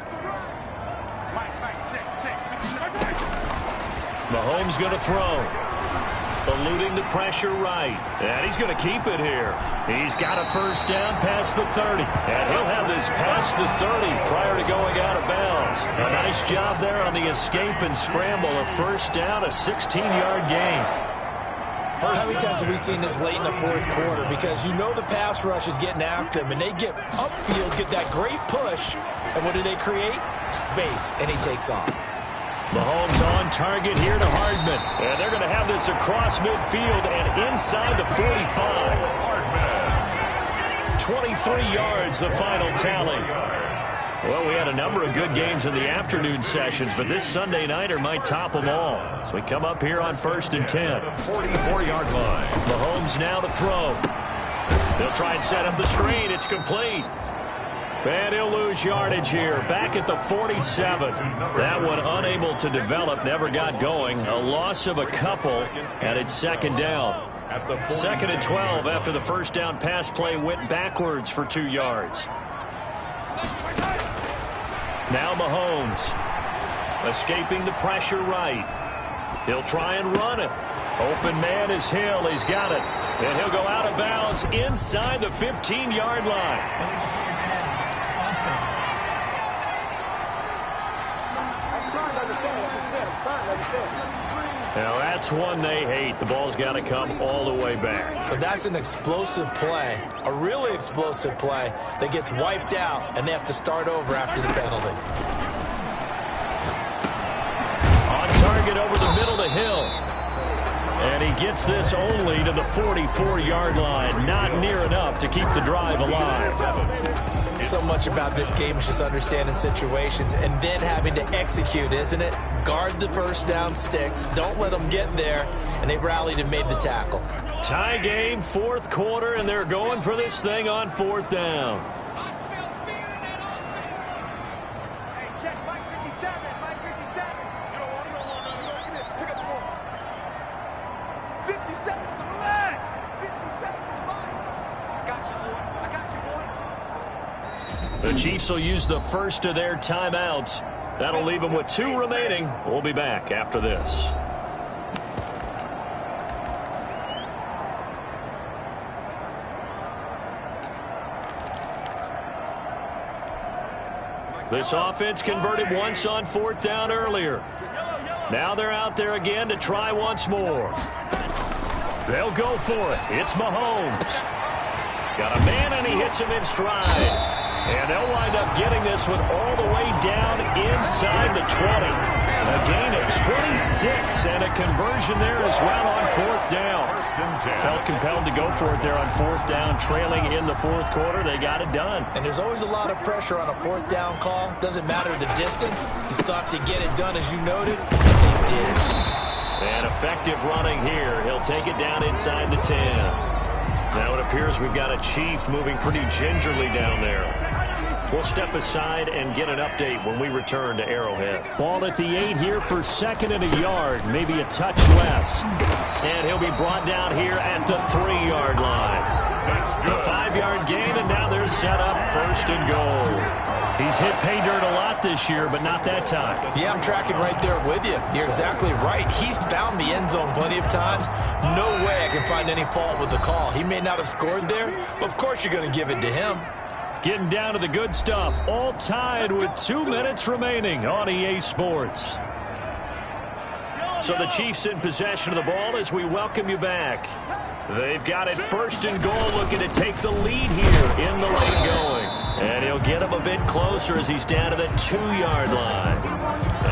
Mahomes going to throw. Eluding the pressure right. And he's going to keep it here. He's got a first down past the 30. And he'll have this past the 30 prior to going out of bounds. A nice job there on the escape and scramble. A first down, a 16-yard gain. How many times have we seen this late in the fourth quarter? Because you know the pass rush is getting after him, and they get upfield, get that great push, and what do they create? Space, and he takes off. Mahomes on target here to Hardman. And they're going to have this across midfield and inside the 45. 23 yards, the final tally. Well, we had a number of good games in the afternoon sessions, but this Sunday nighter might top them all. So we come up here on 1st and 10. 44-yard line. Mahomes now to throw. They'll try and set up the screen. It's complete. And he'll lose yardage here. Back at the 47. That one unable to develop, never got going. A loss of a couple, and it's 2nd down. 2nd and 12 after the first down pass play went backwards for 2 yards. Now Mahomes escaping the pressure right. He'll try and run it. Open man is Hill. He's got it. And he'll go out of bounds inside the 15-yard line. Now that's one they hate. The ball's got to come all the way back. So that's an explosive play, a really explosive play that gets wiped out, and they have to start over after the penalty. On target over the middle to Hill. And he gets this only to the 44-yard line. Not near enough to keep the drive alive. So much about this game is just understanding situations and then having to execute, isn't it? Guard the first down sticks. Don't let them get there. And they rallied and made the tackle. Tie game, 4th quarter, and they're going for this thing on 4th down. Hey, check Mike 57. Mike 57. You don't want it. Pick up the ball. 57 to the line. 57 to the line. I got you, boy. I got you, boy. The Chiefs will use the first of their timeouts. That'll leave them with 2 remaining. We'll be back after this. This offense converted once on 4th down earlier. Now they're out there again to try once more. They'll go for it. It's Mahomes. Got a man, and he hits him in stride. And they'll wind up getting this one all the way down inside the 20. A gain of 26 and a conversion there as well on 4th down. Felt compelled to go for it there on 4th down, trailing in the 4th quarter. They got it done. And there's always a lot of pressure on a 4th down call. Doesn't matter the distance. You still have to get it done, as you noted, and they did. And effective running here. He'll take it down inside the 10. Now it appears we've got a Chief moving pretty gingerly down there. We'll step aside and get an update when we return to Arrowhead. Ball at the 8 here for 2nd and a yard, maybe a touch less. And he'll be brought down here at the 3-yard line. The 5-yard gain, and now they're set up 1st and goal. He's hit pay dirt a lot this year, but not that time. Yeah, I'm tracking right there with you. You're exactly right. He's found the end zone plenty of times. No way I can find any fault with the call. He may not have scored there, but of course you're going to give it to him. Getting down to the good stuff. All tied with 2 minutes remaining on EA Sports. So the Chiefs in possession of the ball as we welcome you back. They've got it 1st and goal, looking to take the lead here in the lane going. And he'll get him a bit closer as he's down to the 2-yard line.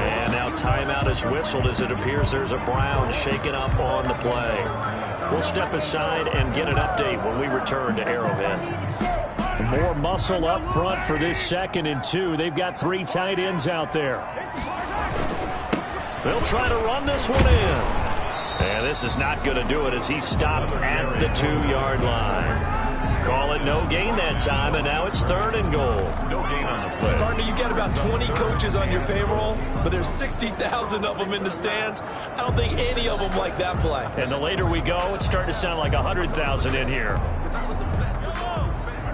And now timeout is whistled as it appears there's a Brown shaken up on the play. We'll step aside and get an update when we return to Arrowhead. More muscle up front for this 2nd and 2. They've got 3 tight ends out there. They'll try to run this one in. And this is not going to do it as he stopped at the 2-yard line. Call it no gain that time, and now it's 3rd and goal. No gain on the play. Partner, you got about 20 coaches on your payroll, but there's 60,000 of them in the stands. I don't think any of them like that play. And the later we go, it's starting to sound like 100,000 in here.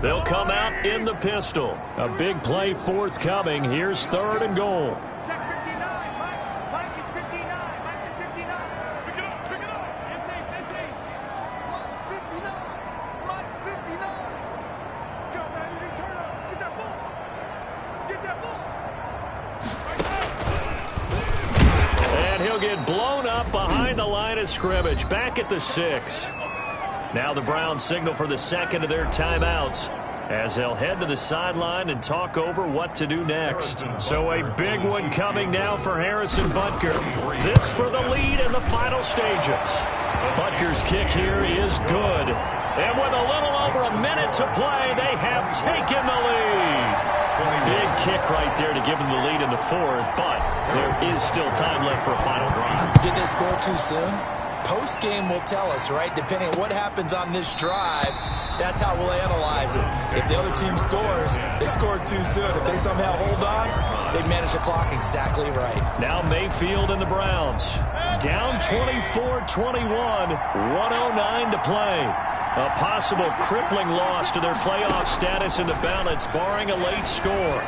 They'll come out in the pistol. A big play forthcoming. Here's 3rd and goal. Check 59. Mike is 59. Mike is 59. Pick it up. Pick it up. Insane. Mike's 59. Mike's 59. Let's go, man. You need to turn up. Get that ball. Get that ball. And he'll get blown up behind the line of scrimmage. Back at the 6. Now the Browns signal for the second of their timeouts as they'll head to the sideline and talk over what to do next. So a big one coming now for Harrison Butker. This for the lead in the final stages. Butker's kick here is good. And with a little over a minute to play, they have taken the lead. Big kick right there to give them the lead in the 4th, but there is still time left for a final drive. Did they score too soon? Post-game will tell us, right? Depending on what happens on this drive, that's how we'll analyze it. If the other team scores, they scored too soon. If they somehow hold on, they manage the clock exactly right. Now Mayfield and the Browns. Down 24-21, 1:09 to play. A possible crippling loss to their playoff status in the balance, barring a late score.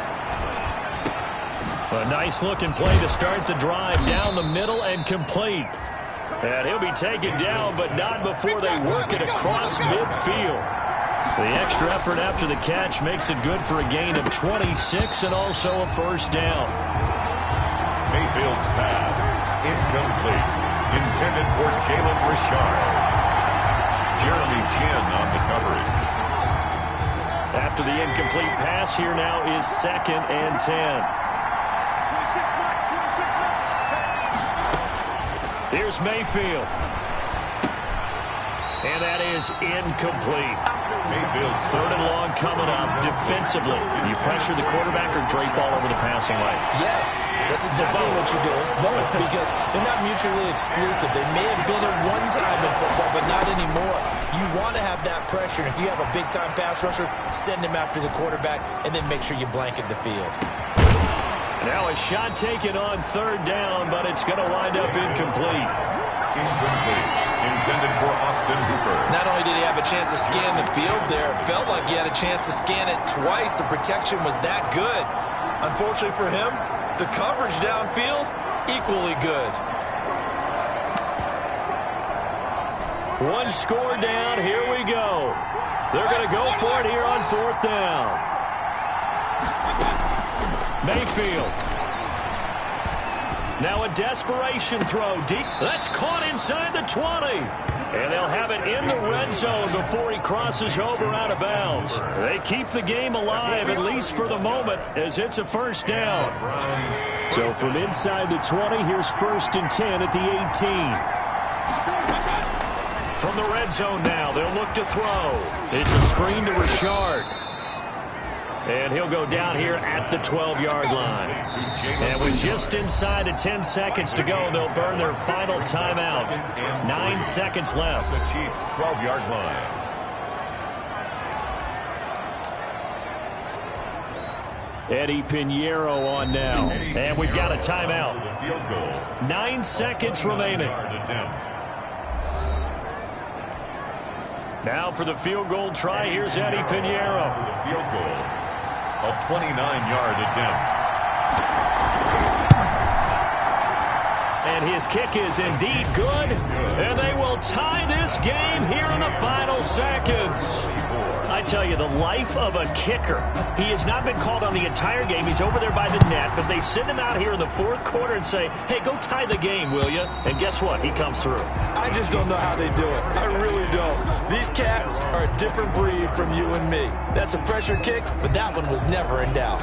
A nice-looking play to start the drive down the middle and complete. And he'll be taken down, but not before they work it across midfield. The extra effort after the catch makes it good for a gain of 26 and also a 1st down. Mayfield's pass, incomplete. Intended for Jalen Richard. Jeremy Chin on the coverage. After the incomplete pass, here now is 2nd and 10. Here's Mayfield. And that is incomplete. Mayfield 3rd and long coming up. Defensively, you pressure the quarterback or drape all over the passing lane? Yes, that's exactly what you do. It's both because they're not mutually exclusive. They may have been at one time in football, but not anymore. You want to have that pressure. If you have a big-time pass rusher, send him after the quarterback, and then make sure you blanket the field. Now a shot taken on 3rd down, but it's going to wind up incomplete. incomplete. Intended for Austin Hooper. Not only did he have a chance to scan the field there, it felt like he had a chance to scan it twice. The protection was that good. Unfortunately for him, the coverage downfield, equally good. One score down. Here we go. They're going to go for it here on 4th down. Mayfield. Now a desperation throw deep. That's caught inside the 20. And they'll have it in the red zone before he crosses over out of bounds. They keep the game alive, at least for the moment, as it's a 1st down. So from inside the 20, here's 1st and 10 at the 18. From the red zone now, they'll look to throw. It's a screen to Richard. And he'll go down here at the 12-yard line. And with just inside of 10 seconds to go, they'll burn their final timeout. 9 seconds left. The Chiefs' 12-yard line. Eddie Pinheiro on now. And we've got a timeout. Field goal. 9 seconds remaining. Now for the field goal try, here's Eddie Pinheiro. Field goal. A 29-yard attempt. And his kick is indeed good. And they will tie this game here in the final seconds. I tell you, the life of a kicker. He has not been called on the entire game. He's over there by the net. But they send him out here in the 4th quarter and say, hey, go tie the game, will you? And guess what? He comes through. I just don't know how they do it. I really don't. These cats are a different breed from you and me. That's a pressure kick, but that one was never in doubt.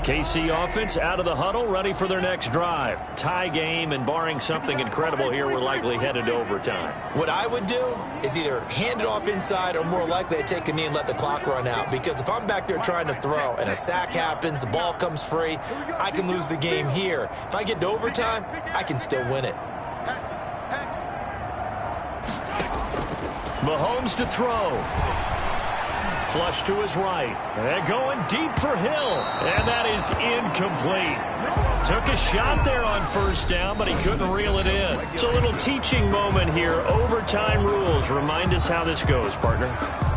KC offense out of the huddle, ready for their next drive. Tie game, and barring something incredible here, we're likely headed to overtime. What I would do is either hand it off inside or more likely I take a knee and let the clock run out. Because if I'm back there trying to throw and a sack happens, the ball comes free, I can lose the game here. If I get to overtime, I can still win it. Mahomes to throw. Flush to his right. And going deep for Hill. And that is incomplete. Took a shot there on first down, but he couldn't reel it in. It's a little teaching moment here. Overtime rules. Remind us how this goes, partner.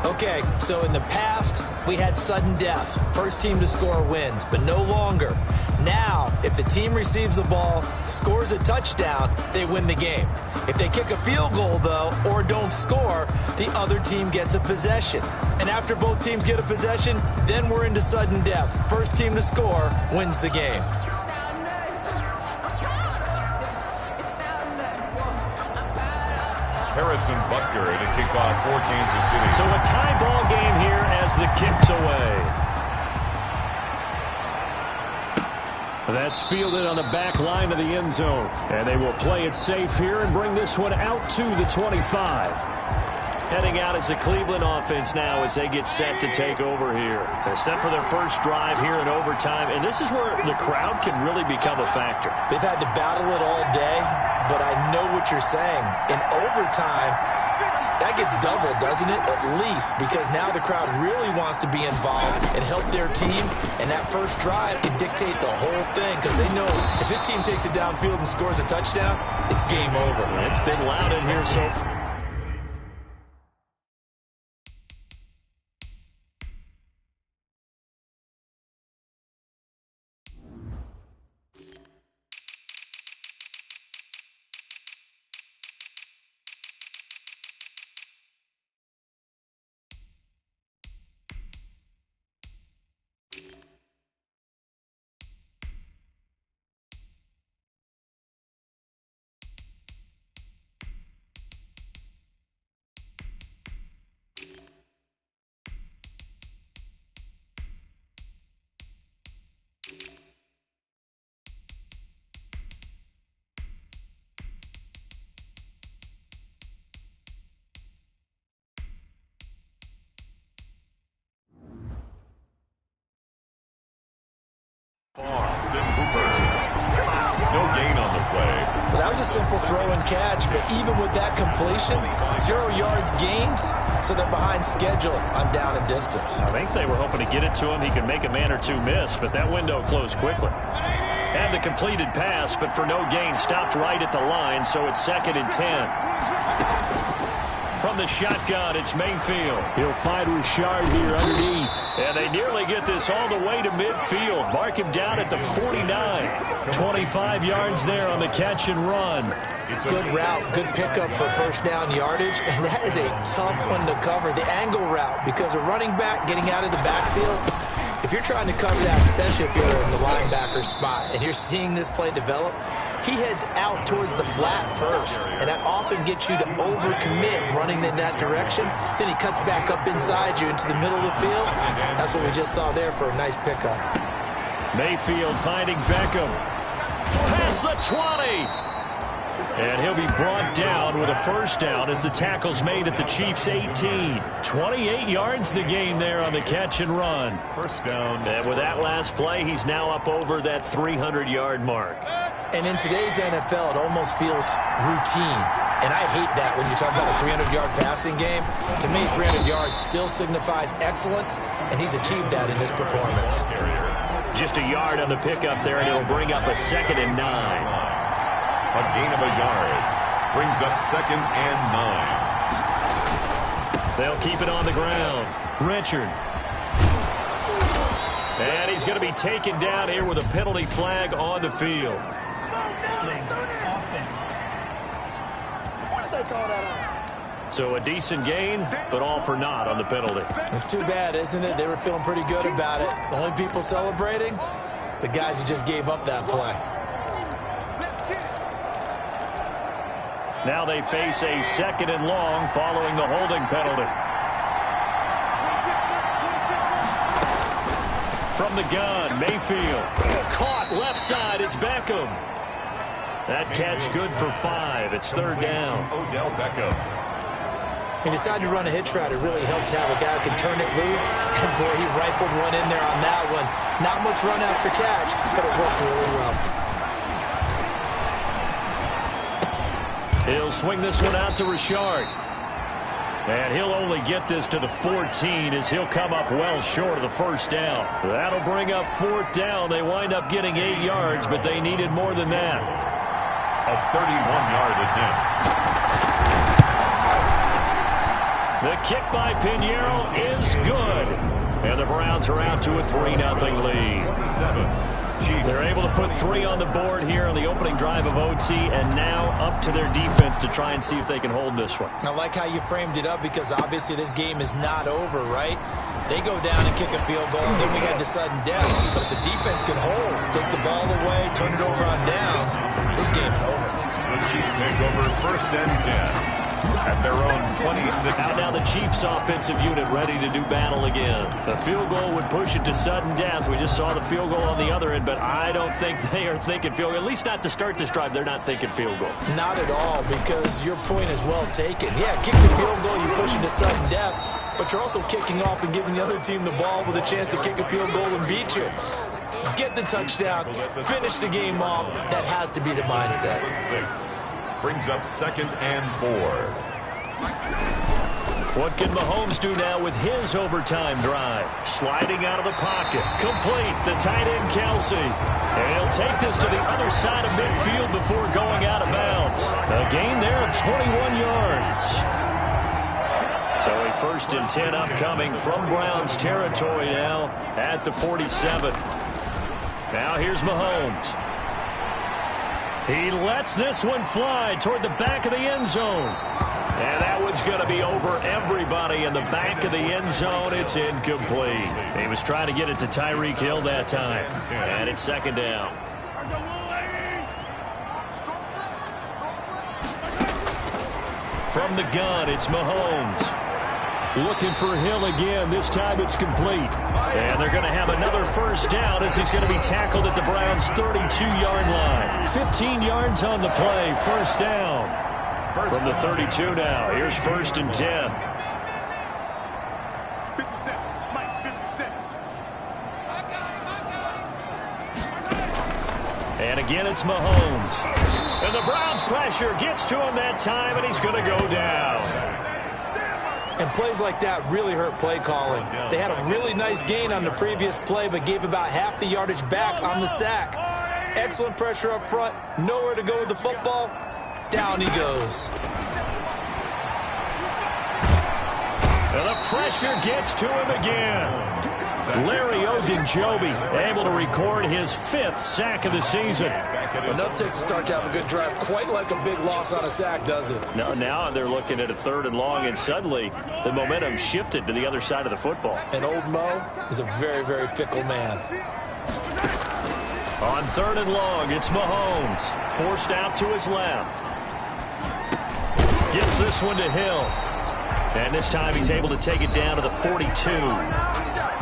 Okay, so in the past, we had sudden death. First team to score wins, but no longer. Now, if the team receives the ball, scores a touchdown, they win the game. If they kick a field goal, though, or don't score, the other team gets a possession. And after both teams get a possession, then we're into sudden death. First team to score wins the game. Harrison Butker to kick off for Kansas City. So a tie ball game here as the kick's away. That's fielded on the back line of the end zone. And they will play it safe here and bring this one out to the 25. Heading out as the Cleveland offense now as they get set to take over here. They're set for their first drive here in overtime, and this is where the crowd can really become a factor. They've had to battle it all day, but I know what you're saying. In overtime, that gets doubled, doesn't it? At least, because now the crowd really wants to be involved and help their team, and that first drive can dictate the whole thing because they know if this team takes it downfield and scores a touchdown, it's game over. It's been loud in here so far. No gain on the play. Well, that was a simple throw and catch, but even with that completion, 0 yards gained, so they're behind schedule on down and distance. I think they were hoping to get it to him. He could make a man or two miss, but that window closed quickly. And the completed pass, but for no gain, stopped right at the line, so it's 2nd and 10. From the shotgun, it's Mayfield. He'll find Richard here underneath. And they nearly get this all the way to midfield. Mark him down at the 49. 25 yards there on the catch and run. Good route, good pickup for first down yardage, and that is a tough one to cover. The angle route, because a running back getting out of the backfield, if you're trying to cover that, especially if you're in the linebacker spot, and you're seeing this play develop, he heads out towards the flat first, and that often gets you to overcommit running in that direction. Then he cuts back up inside you into the middle of the field. That's what we just saw there for a nice pickup. Mayfield finding Beckham. Past the 20. And he'll be brought down with a first down as the tackle's made at the Chiefs' 18. 28 yards the gain there on the catch and run. First down. And with that last play, he's now up over that 300-yard mark. And in today's NFL, it almost feels routine. And I hate that when you talk about a 300-yard passing game. To me, 300 yards still signifies excellence, and he's achieved that in this performance. Just a yard on the pickup there, and it'll bring up a 2nd and 9. A gain of a yard brings up 2nd and 9. They'll keep it on the ground. Richard. And he's going to be taken down here with a penalty flag on the field. Offense. What did they call that on? So a decent gain, but all for naught on the penalty. It's too bad, isn't it? They were feeling pretty good about it. The only people celebrating, the guys who just gave up that play. Now they face a 2nd and long following the holding penalty. From the gun, Mayfield. Caught left side, it's Beckham. That catch good for 5. It's third down. Odell Beckham. He decided to run a hitch route. It really helped to have a guy who can turn it loose. And, boy, he rifled one in there on that one. Not much run after catch, but it worked really well. He'll swing this one out to Richard. And he'll only get this to the 14 as he'll come up well short of the first down. That'll bring up fourth down. They wind up getting 8 yards, but they needed more than that. A 31-yard attempt. The kick by Pinheiro is good. And the Browns are out to a 3-0 lead. 27. They're able to put 3 on the board here on the opening drive of OT, and now up to their defense to try and see if they can hold this one. I like how you framed it up because obviously this game is not over, right? They go down and kick a field goal, and then we head to sudden death. But if the defense can hold, take the ball away, turn it over on downs, this game's over. The Chiefs take over first and 10. At their own 26. Out now the Chiefs offensive unit ready to do battle again. The field goal would push it to sudden death. We just saw the field goal on the other end, but I don't think they are thinking field goal. At least not to start this drive. They're not thinking field goal. Not at all, because your point is well taken. Yeah, kick the field goal, you push it to sudden death, but you're also kicking off and giving the other team the ball with a chance to kick a field goal and beat you. Get the touchdown, finish the game off. That has to be the mindset. 6 brings up 2nd and 4. What can Mahomes do now with his overtime drive? Sliding out of the pocket. Complete. The tight end, Kelsey. And he'll take this to the other side of midfield before going out of bounds. A gain there of 21 yards. So a 1st and 10 upcoming from Browns territory now at the 47. Now here's Mahomes. He lets this one fly toward the back of the end zone. And that one's going to be over everybody in the back of the end zone. It's incomplete. He was trying to get it to Tyreek Hill that time. And it's 2nd down. From the gun, it's Mahomes. Looking for Hill again. This time it's complete. And they're going to have another first down as he's going to be tackled at the Browns' 32-yard line. 15 yards on the play. First down. From the 32 now. Here's 1st and 10. 57. Mike, 57. And again, it's Mahomes. And the Browns pressure gets to him that time, and he's going to go down. And plays like that really hurt play calling. They had a really nice gain on the previous play, but gave about half the yardage back on the sack. Excellent pressure up front. Nowhere to go with the football. Down he goes. And the pressure gets to him again. Larry Ogunjobi able to record his 5th sack of the season. Enough takes to start to have a good drive. Quite like a big loss on a sack, does it? Now they're looking at a 3rd and long, and suddenly the momentum shifted to the other side of the football. And old Mo is a very, very fickle man. On 3rd and long, it's Mahomes. Forced out to his left. Gets this one to Hill. And this time he's able to take it down to the 42.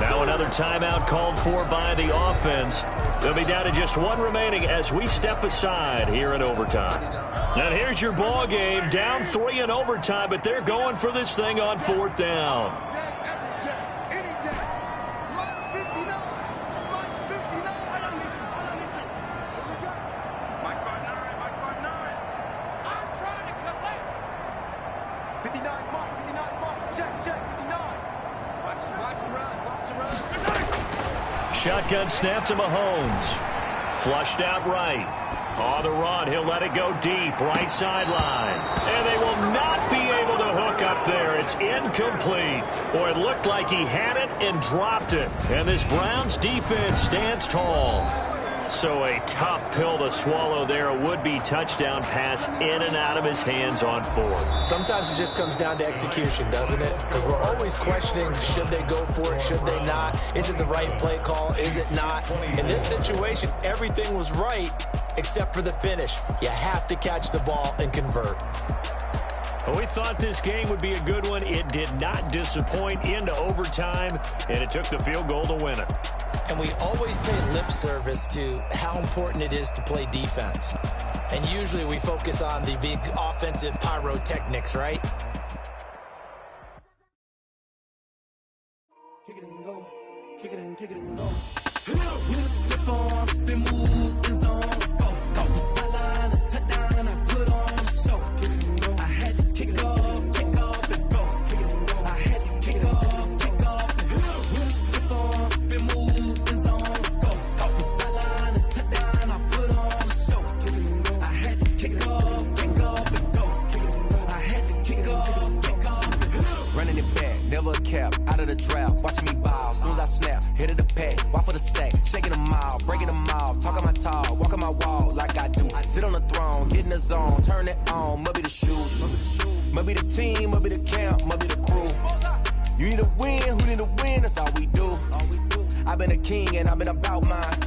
Now another timeout called for by the offense. They'll be down to just 1 remaining as we step aside here in overtime. And here's your ball game. Down 3 in overtime, but they're going for this thing on 4th down. Shotgun snap to Mahomes. Flushed out right. On the run, he'll let it go deep. Right sideline. And they will not be able to hook up there. It's incomplete. Boy, it looked like he had it and dropped it. And this Browns defense stands tall. So a tough pill to swallow there. A would-be touchdown pass in and out of his hands on 4th. Sometimes it just comes down to execution, doesn't it? Because we're always questioning, should they go for it, should they not? Is it the right play call? Is it not? In this situation, everything was right except for the finish. You have to catch the ball and convert. Well, we thought this game would be a good one. It did not disappoint into overtime, and it took the field goal to win it. And we always pay lip service to how important it is to play defense. And usually we focus on the big offensive pyrotechnics, right? Kick it and go. Kick it and go. With a stiff arm, spin move, in zone, scope. Scope the sideline, a touchdown, I put on a show. Kick it and go. I had to kick off and go. Kick it and go. I had to kick off and go. With a stiff arm, spin move, in zone, scope. Scope the sideline, a touchdown, I put on a show. Kick it and go. I had to kick off and go. Kick it and go. I had to kick off and go. Running it back, never a cap, out of the draft, watching me bow. Soon as I snap, hit of the pack, walk for the sack, shaking them out, breaking them out, talking my talk, walking my wall like I do. Sit on the throne, get in the zone, turn it on, must be the shoes, must be the team, must be the camp, must be the crew. You need a win, who need a win, that's all we do. I've been a king and I've been about mine.